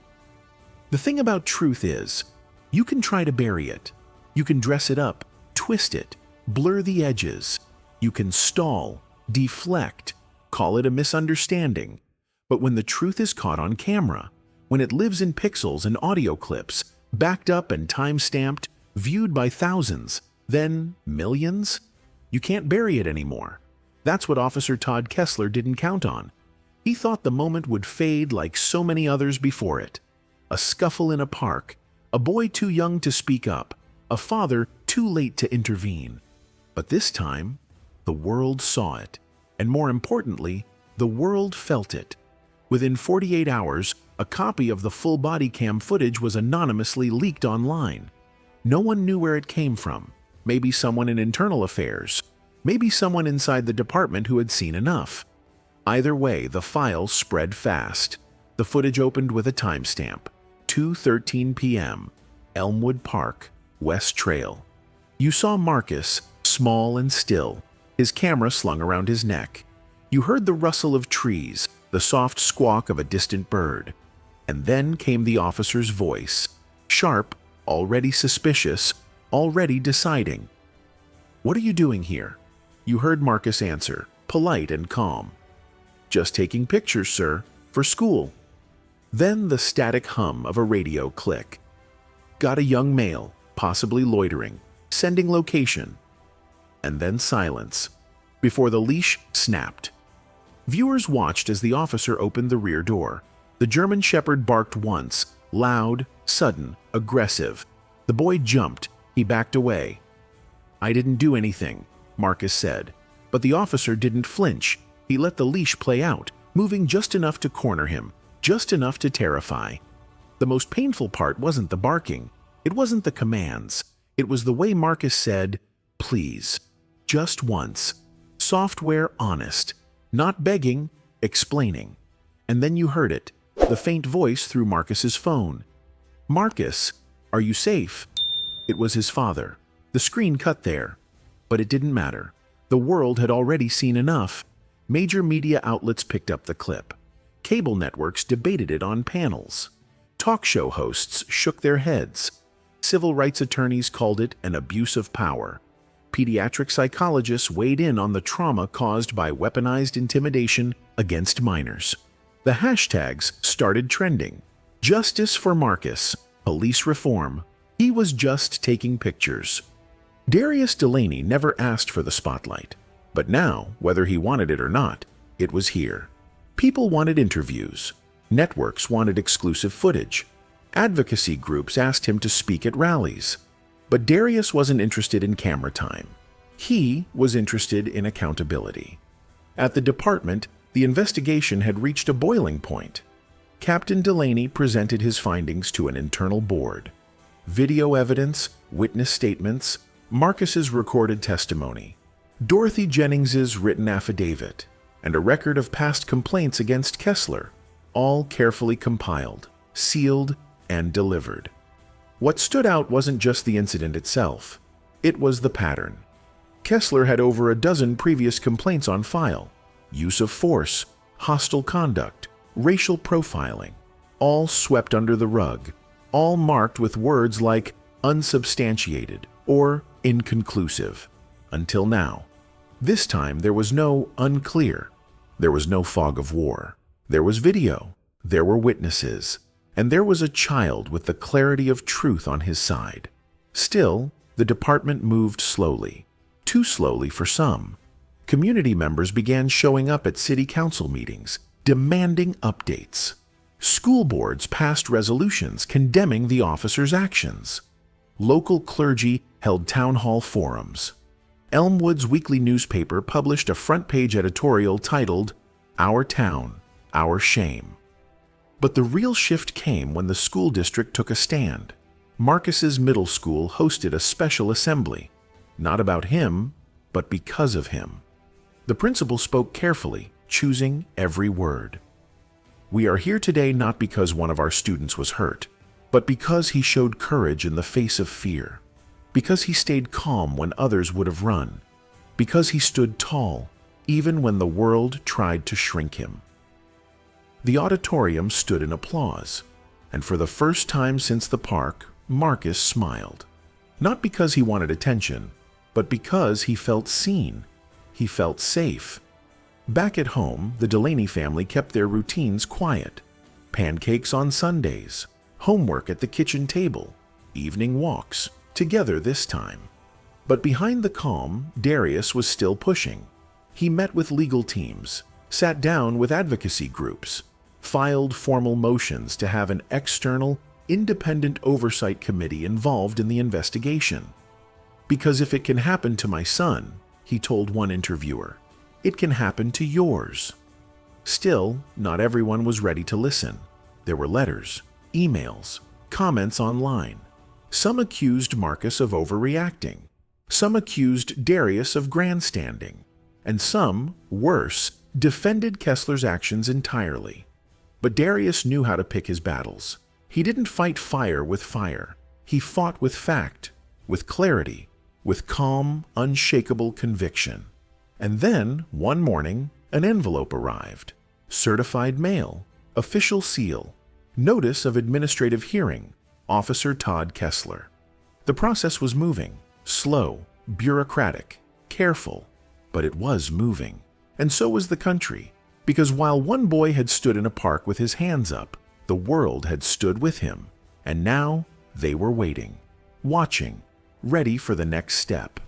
The thing about truth is, you can try to bury it. You can dress it up, twist it, blur the edges. You can stall, deflect, call it a misunderstanding. But when the truth is caught on camera, when it lives in pixels and audio clips, backed up and time-stamped, viewed by thousands, then millions, you can't bury it anymore. That's what Officer Todd Kessler didn't count on. He thought the moment would fade like so many others before it. A scuffle in a park, a boy too young to speak up, a father too late to intervene. But this time, the world saw it, and more importantly, the world felt it. Within 48 hours, a copy of the full body cam footage was anonymously leaked online. No one knew where it came from. Maybe someone in internal affairs. Maybe someone inside the department who had seen enough. Either way, the files spread fast. The footage opened with a timestamp. 2:13 p.m. Elmwood Park, West Trail. You saw Marcus, small and still, his camera slung around his neck. You heard the rustle of trees, the soft squawk of a distant bird. And then came the officer's voice, sharp, already suspicious, already deciding. What are you doing here? You heard Marcus answer, polite and calm. Just taking pictures, sir, for school. Then the static hum of a radio click. Got a young male, possibly loitering, sending location. And then silence, before the leash snapped. Viewers watched as the officer opened the rear door. The German Shepherd barked once, loud, sudden, aggressive. The boy jumped. He backed away. I didn't do anything, Marcus said. But the officer didn't flinch. He let the leash play out, moving just enough to corner him, just enough to terrify. The most painful part wasn't the barking. It wasn't the commands. It was the way Marcus said, please, just once. Software honest. Not begging, explaining. And then you heard it, the faint voice through Marcus's phone. Marcus, are you safe? It was his father. The screen cut there. But it didn't matter. The world had already seen enough. Major media outlets picked up the clip. Cable networks debated it on panels. Talk show hosts shook their heads. Civil rights attorneys called it an abuse of power. Pediatric psychologists weighed in on the trauma caused by weaponized intimidation against minors. The hashtags started trending. Justice for Marcus. Police reform. He was just taking pictures. Darius Delaney never asked for the spotlight. But now, whether he wanted it or not, it was here. People wanted interviews. Networks wanted exclusive footage. Advocacy groups asked him to speak at rallies. But Darius wasn't interested in camera time. He was interested in accountability. At the department, the investigation had reached a boiling point. Captain Delaney presented his findings to an internal board. Video evidence, witness statements, Marcus's recorded testimony, Dorothy Jennings's written affidavit, and a record of past complaints against Kessler, all carefully compiled, sealed, and delivered. What stood out wasn't just the incident itself. It was the pattern. Kessler had over a dozen previous complaints on file: use of force, hostile conduct, racial profiling, all swept under the rug, all marked with words like unsubstantiated or inconclusive. Until now. This time there was no unclear. There was no fog of war. There was video. There were witnesses. And there was a child with the clarity of truth on his side. Still, the department moved slowly. Too slowly for some. Community members began showing up at city council meetings, demanding updates. School boards passed resolutions condemning the officers' actions. Local clergy held town hall forums. Elmwood's weekly newspaper published a front-page editorial titled, "Our Town, Our Shame." But the real shift came when the school district took a stand. Marcus's middle school hosted a special assembly, not about him, but because of him. The principal spoke carefully, choosing every word. "We are here today not because one of our students was hurt, but because he showed courage in the face of fear, because he stayed calm when others would have run, because he stood tall even when the world tried to shrink him." The auditorium stood in applause, and for the first time since the park, Marcus smiled. Not because he wanted attention, but because he felt seen. He felt safe. Back at home, the Delaney family kept their routines quiet. Pancakes on Sundays, homework at the kitchen table, evening walks, together this time. But behind the calm, Darius was still pushing. He met with legal teams, sat down with advocacy groups, filed formal motions to have an external, independent oversight committee involved in the investigation. "Because if it can happen to my son," he told one interviewer, "it can happen to yours." Still, not everyone was ready to listen. There were letters, emails, comments online. Some accused Marcus of overreacting. Some accused Darius of grandstanding. And some, worse, defended Kessler's actions entirely. But Darius knew how to pick his battles. He didn't fight fire with fire. He fought with fact, with clarity, with calm, unshakable conviction. And then, one morning, an envelope arrived. Certified mail, official seal, notice of administrative hearing, Officer Todd Kessler. The process was moving, slow, bureaucratic, careful, but it was moving. And so was the country, because while one boy had stood in a park with his hands up, the world had stood with him, and now they were waiting, watching, ready for the next step.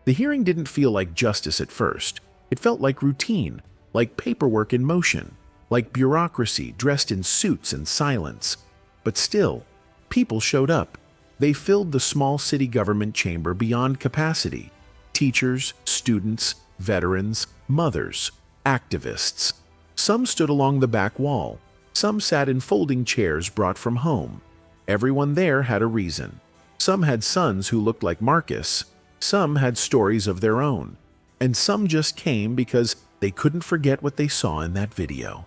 The hearing didn't feel like justice at first. It felt like routine, like paperwork in motion, like bureaucracy dressed in suits and silence. But still, people showed up. They filled the small city government chamber beyond capacity. Teachers, students, veterans, mothers, activists. Some stood along the back wall. Some sat in folding chairs brought from home. Everyone there had a reason. Some had sons who looked like Marcus. Some had stories of their own. And some just came because they couldn't forget what they saw in that video.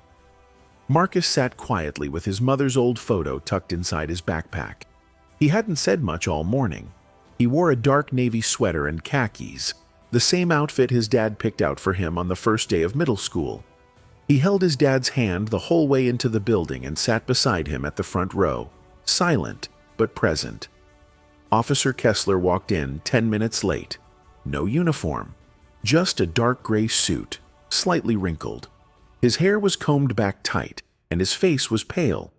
Marcus sat quietly with his mother's old photo tucked inside his backpack. He hadn't said much all morning. He wore a dark navy sweater and khakis, the same outfit his dad picked out for him on the first day of middle school. He held his dad's hand the whole way into the building and sat beside him at the front row, silent but present. Officer Kessler walked in 10 minutes late. No uniform, just a dark gray suit, slightly wrinkled. His hair was combed back tight, and his face was pale.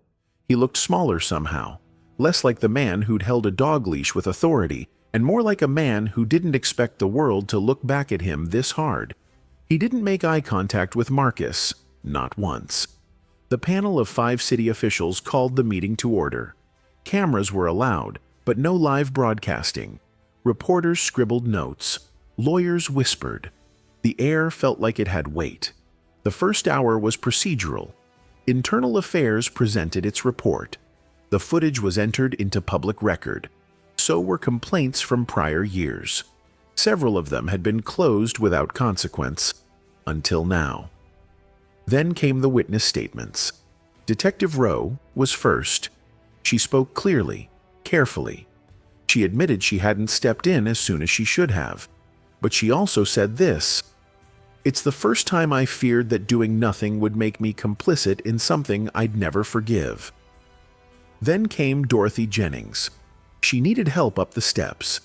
He looked smaller somehow, less like the man who'd held a dog leash with authority, and more like a man who didn't expect the world to look back at him this hard. He didn't make eye contact with Marcus, not once. The panel of 5 city officials called the meeting to order. Cameras were allowed, but no live broadcasting. Reporters scribbled notes. Lawyers whispered. The air felt like it had weight. The first hour was procedural. Internal Affairs presented its report. The footage was entered into public record. So were complaints from prior years. Several of them had been closed without consequence, until now. Then came the witness statements. Detective Rowe was first. She spoke clearly, carefully. She admitted she hadn't stepped in as soon as she should have. But she also said this: "It's the first time I feared that doing nothing would make me complicit in something I'd never forgive." Then came Dorothy Jennings. She needed help up the steps.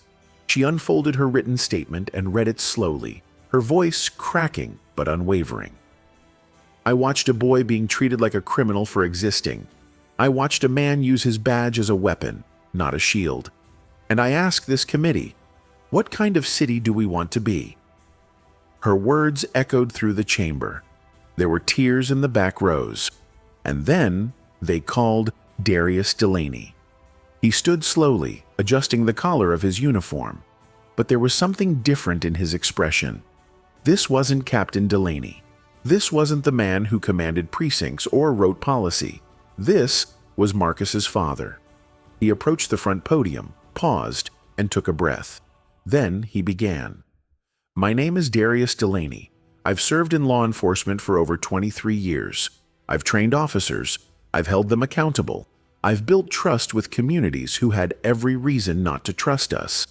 She unfolded her written statement and read it slowly, her voice cracking but unwavering. "I watched a boy being treated like a criminal for existing. I watched a man use his badge as a weapon, not a shield. And I ask this committee, what kind of city do we want to be?" Her words echoed through the chamber. There were tears in the back rows. And then they called Darius Delaney. He stood slowly, adjusting the collar of his uniform. But there was something different in his expression. This wasn't Captain Delaney. This wasn't the man who commanded precincts or wrote policy. This was Marcus's father. He approached the front podium, paused, and took a breath. Then he began. "My name is Darius Delaney. I've served in law enforcement for over 23 years. I've trained officers. I've held them accountable. I've built trust with communities who had every reason not to trust us.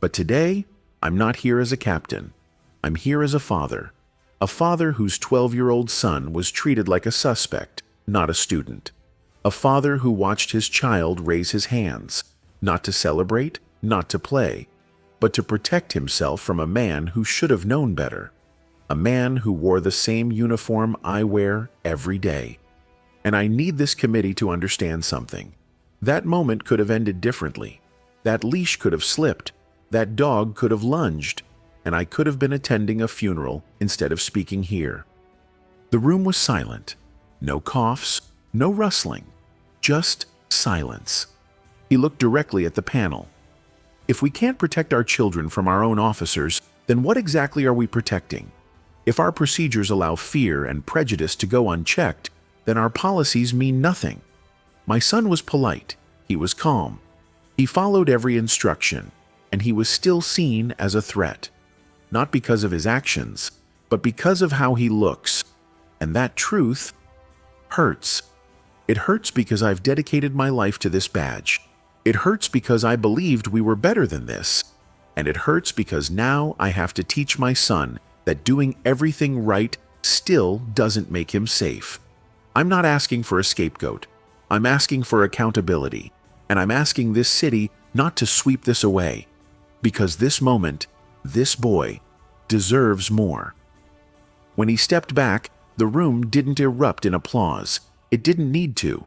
But today, I'm not here as a captain. I'm here as a father whose 12-year-old son was treated like a suspect, not a student. A father who watched his child raise his hands, not to celebrate, not to play, but to protect himself from a man who should have known better. A man who wore the same uniform I wear every day. And I need this committee to understand something. That moment could have ended differently. That leash could have slipped. That dog could have lunged. And I could have been attending a funeral instead of speaking here." The room was silent. No coughs, no rustling, just silence. He looked directly at the panel. "If we can't protect our children from our own officers, then what exactly are we protecting? If our procedures allow fear and prejudice to go unchecked, then our policies mean nothing." My son was polite. He was calm. He followed every instruction, and he was still seen as a threat. Not because of his actions, but because of how he looks. And that truth hurts. It hurts because I've dedicated my life to this badge. It hurts because I believed we were better than this. And it hurts because now I have to teach my son that doing everything right still doesn't make him safe. I'm not asking for a scapegoat. I'm asking for accountability. And I'm asking this city not to sweep this away. Because this moment, this boy, deserves more. When he stepped back, the room didn't erupt in applause. It didn't need to.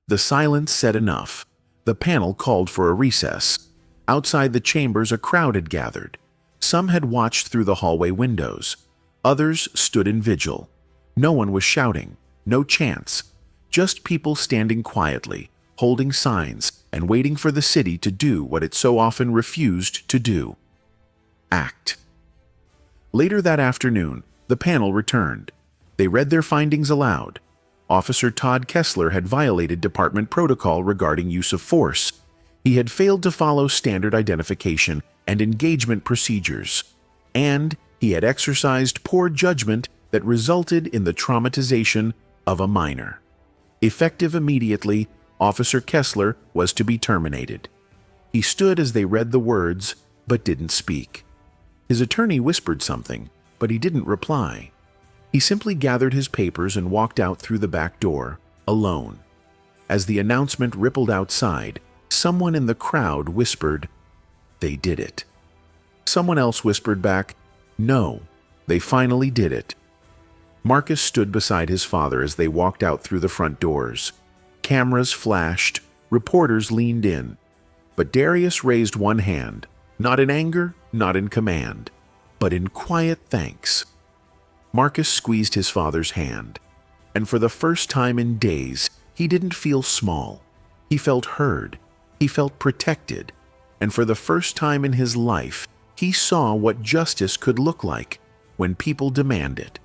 The silence said enough. The panel called for a recess. Outside the chambers, a crowd had gathered. Some had watched through the hallway windows. Others stood in vigil. No one was shouting, no chants. Just people standing quietly, holding signs, and waiting for the city to do what it so often refused to do. Act. Later that afternoon, the panel returned. They read their findings aloud. Officer Todd Kessler had violated department protocol regarding use of force. He had failed to follow standard identification and engagement procedures. And he had exercised poor judgment that resulted in the traumatization of a minor. Effective immediately, Officer Kessler was to be terminated. He stood as they read the words, but didn't speak. His attorney whispered something, but he didn't reply. He simply gathered his papers and walked out through the back door, alone. As the announcement rippled outside, someone in the crowd whispered, "They did it." Someone else whispered back, "No, they finally did it." Marcus stood beside his father as they walked out through the front doors. Cameras flashed, reporters leaned in. But Darius raised one hand, not in anger, not in command, but in quiet thanks. Marcus squeezed his father's hand. And for the first time in days, he didn't feel small. He felt heard. He felt protected. And for the first time in his life, he saw what justice could look like when people demand it.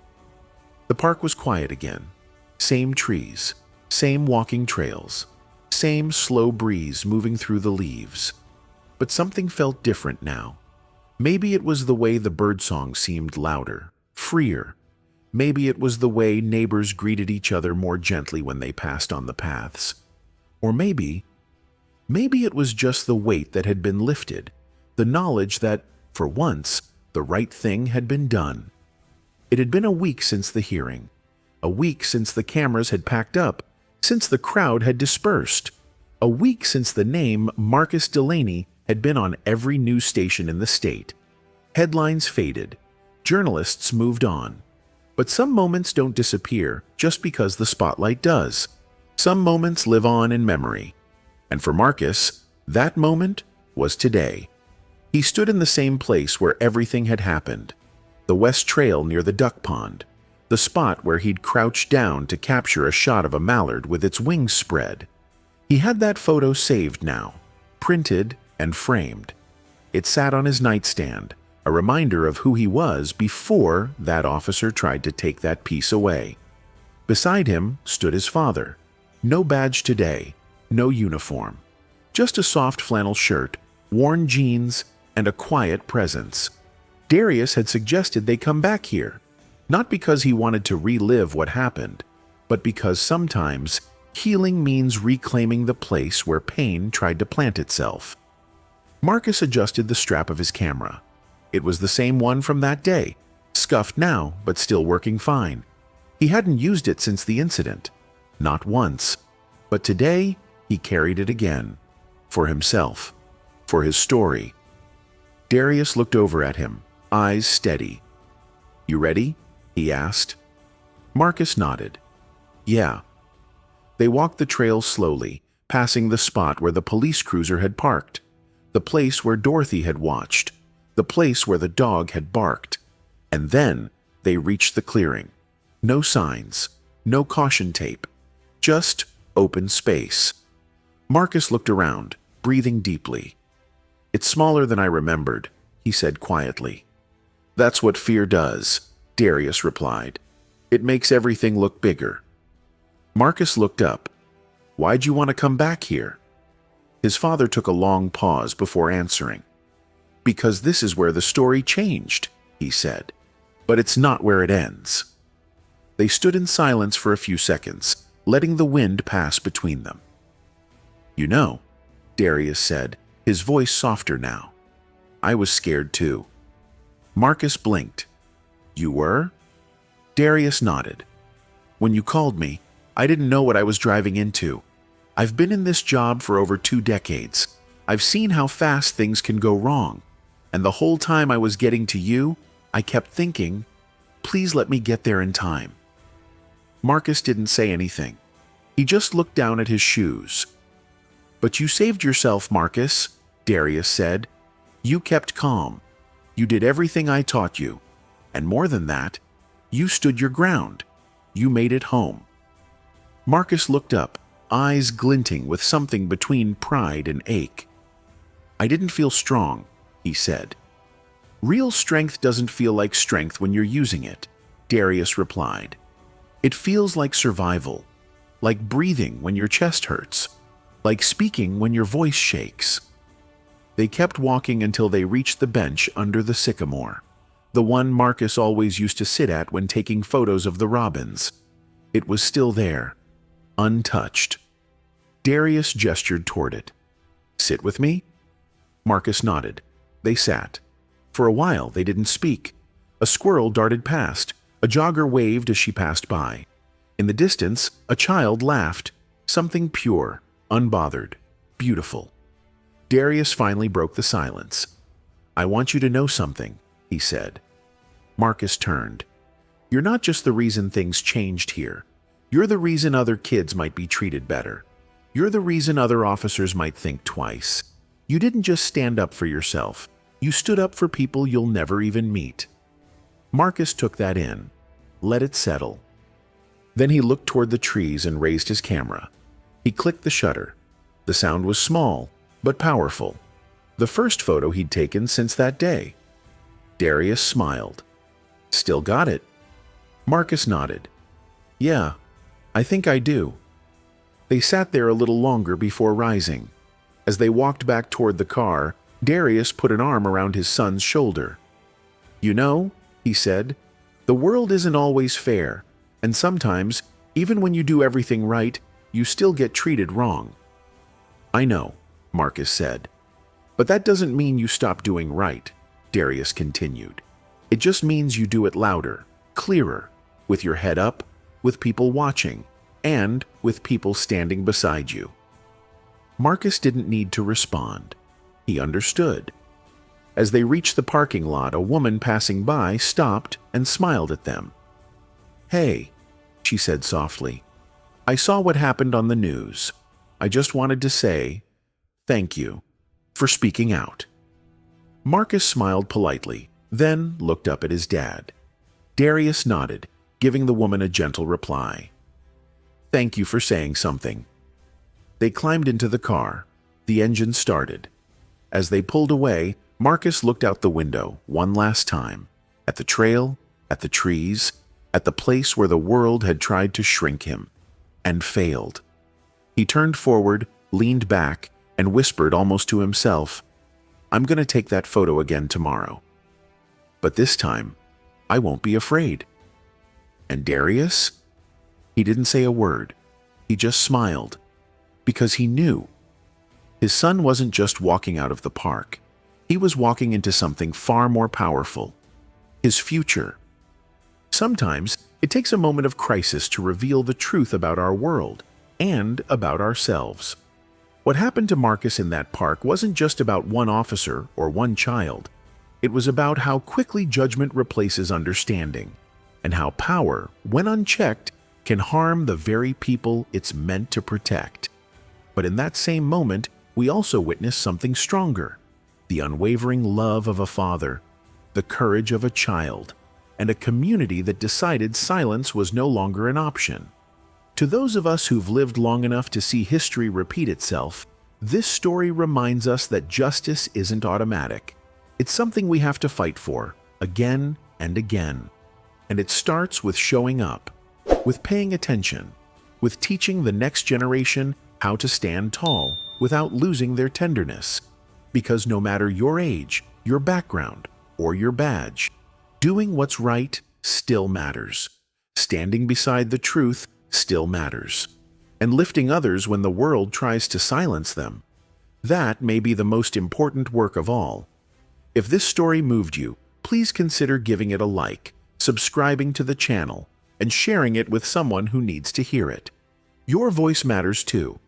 The park was quiet again. Same trees, same walking trails, same slow breeze moving through the leaves. But something felt different now. Maybe it was the way the birdsong seemed louder, freer. Maybe it was the way neighbors greeted each other more gently when they passed on the paths. Or maybe it was just the weight that had been lifted, the knowledge that, for once, the right thing had been done. It had been a week since the hearing, a week since the cameras had packed up, since the crowd had dispersed, a week since the name Marcus Delaney had been on every news station in the state. Headlines faded. Journalists moved on. But some moments don't disappear just because the spotlight does. Some moments live on in memory. And for Marcus, that moment was today. He stood in the same place where everything had happened. The West Trail near the duck pond. The spot where he'd crouched down to capture a shot of a mallard with its wings spread. He had that photo saved now, printed and framed. It sat on his nightstand, a reminder of who he was before that officer tried to take that piece away. Beside him stood his father. No badge today, no uniform. Just a soft flannel shirt, worn jeans, and a quiet presence. Darius had suggested they come back here, not because he wanted to relive what happened, but because sometimes healing means reclaiming the place where pain tried to plant itself. Marcus adjusted the strap of his camera. It was the same one from that day, scuffed now, but still working fine. He hadn't used it since the incident. Not once. But today, he carried it again. For himself. For his story. Darius looked over at him, eyes steady. "You ready?" he asked. Marcus nodded. "Yeah." They walked the trail slowly, passing the spot where the police cruiser had parked, the place where Dorothy had watched, the place where the dog had barked. And then they reached the clearing. No signs, no caution tape, just open space. Marcus looked around, breathing deeply. "It's smaller than I remembered," he said quietly. "That's what fear does," Darius replied. "It makes everything look bigger." Marcus looked up. "Why'd you want to come back here?" His father took a long pause before answering. "Because this is where the story changed," he said. "But it's not where it ends." They stood in silence for a few seconds, letting the wind pass between them. "You know," Darius said, his voice softer now, "I was scared too." Marcus blinked. "You were?" Darius nodded. "When you called me, I didn't know what I was driving into. I've been in this job for over 2 decades. I've seen how fast things can go wrong. And the whole time I was getting to you, I kept thinking, please let me get there in time." Marcus didn't say anything. He just looked down at his shoes. "But you saved yourself, Marcus," Darius said. "You kept calm. You did everything I taught you. And more than that, you stood your ground. You made it home." Marcus looked up, eyes glinting with something between pride and ache. "I didn't feel strong," he said. "Real strength doesn't feel like strength when you're using it," Darius replied. "It feels like survival, like breathing when your chest hurts, like speaking when your voice shakes." They kept walking until they reached the bench under the sycamore, the one Marcus always used to sit at when taking photos of the robins. It was still there, untouched. Darius gestured toward it. "Sit with me?" Marcus nodded. They sat. For a while they didn't speak. A squirrel darted past. A jogger waved as she passed by. In the distance, a child laughed. Something pure, unbothered, beautiful. Darius finally broke the silence. "I want you to know something," he said. Marcus turned. "You're not just the reason things changed here. You're the reason other kids might be treated better. You're the reason other officers might think twice. You didn't just stand up for yourself. You stood up for people you'll never even meet." Marcus took that in. Let it settle. Then he looked toward the trees and raised his camera. He clicked the shutter. The sound was small, but powerful. The first photo he'd taken since that day. Darius smiled. "Still got it?" Marcus nodded. "Yeah, I think I do." They sat there a little longer before rising. As they walked back toward the car, Darius put an arm around his son's shoulder. "You know," he said, "the world isn't always fair, and sometimes, even when you do everything right, you still get treated wrong." "I know," Marcus said. "But that doesn't mean you stop doing right," Darius continued. "It just means you do it louder, clearer, with your head up, with people watching, and with people standing beside you." Marcus didn't need to respond. He understood. As they reached the parking lot, a woman passing by stopped and smiled at them. "Hey," she said softly, "I saw what happened on the news. I just wanted to say thank you for speaking out." Marcus smiled politely, then looked up at his dad. Darius nodded, giving the woman a gentle reply. "Thank you for saying something." They climbed into the car. The engine started. As they pulled away, Marcus looked out the window one last time, at the trail, at the trees, at the place where the world had tried to shrink him, and failed. He turned forward, leaned back, and whispered almost to himself, "I'm going to take that photo again tomorrow. But this time, I won't be afraid." And Darius? He didn't say a word. He just smiled, because he knew. His son wasn't just walking out of the park. He was walking into something far more powerful, his future. Sometimes it takes a moment of crisis to reveal the truth about our world and about ourselves. What happened to Marcus in that park wasn't just about one officer or one child. It was about how quickly judgment replaces understanding, and how power, when unchecked, can harm the very people it's meant to protect. But in that same moment, we also witnessed something stronger: the unwavering love of a father, the courage of a child, and a community that decided silence was no longer an option. To those of us who've lived long enough to see history repeat itself, this story reminds us that justice isn't automatic. It's something we have to fight for, again and again. And it starts with showing up, with paying attention, with teaching the next generation how to stand tall without losing their tenderness. Because no matter your age, your background, or your badge, doing what's right still matters. Standing beside the truth still matters. And lifting others when the world tries to silence them. That may be the most important work of all. If this story moved you, please consider giving it a like, subscribing to the channel, and sharing it with someone who needs to hear it. Your voice matters too.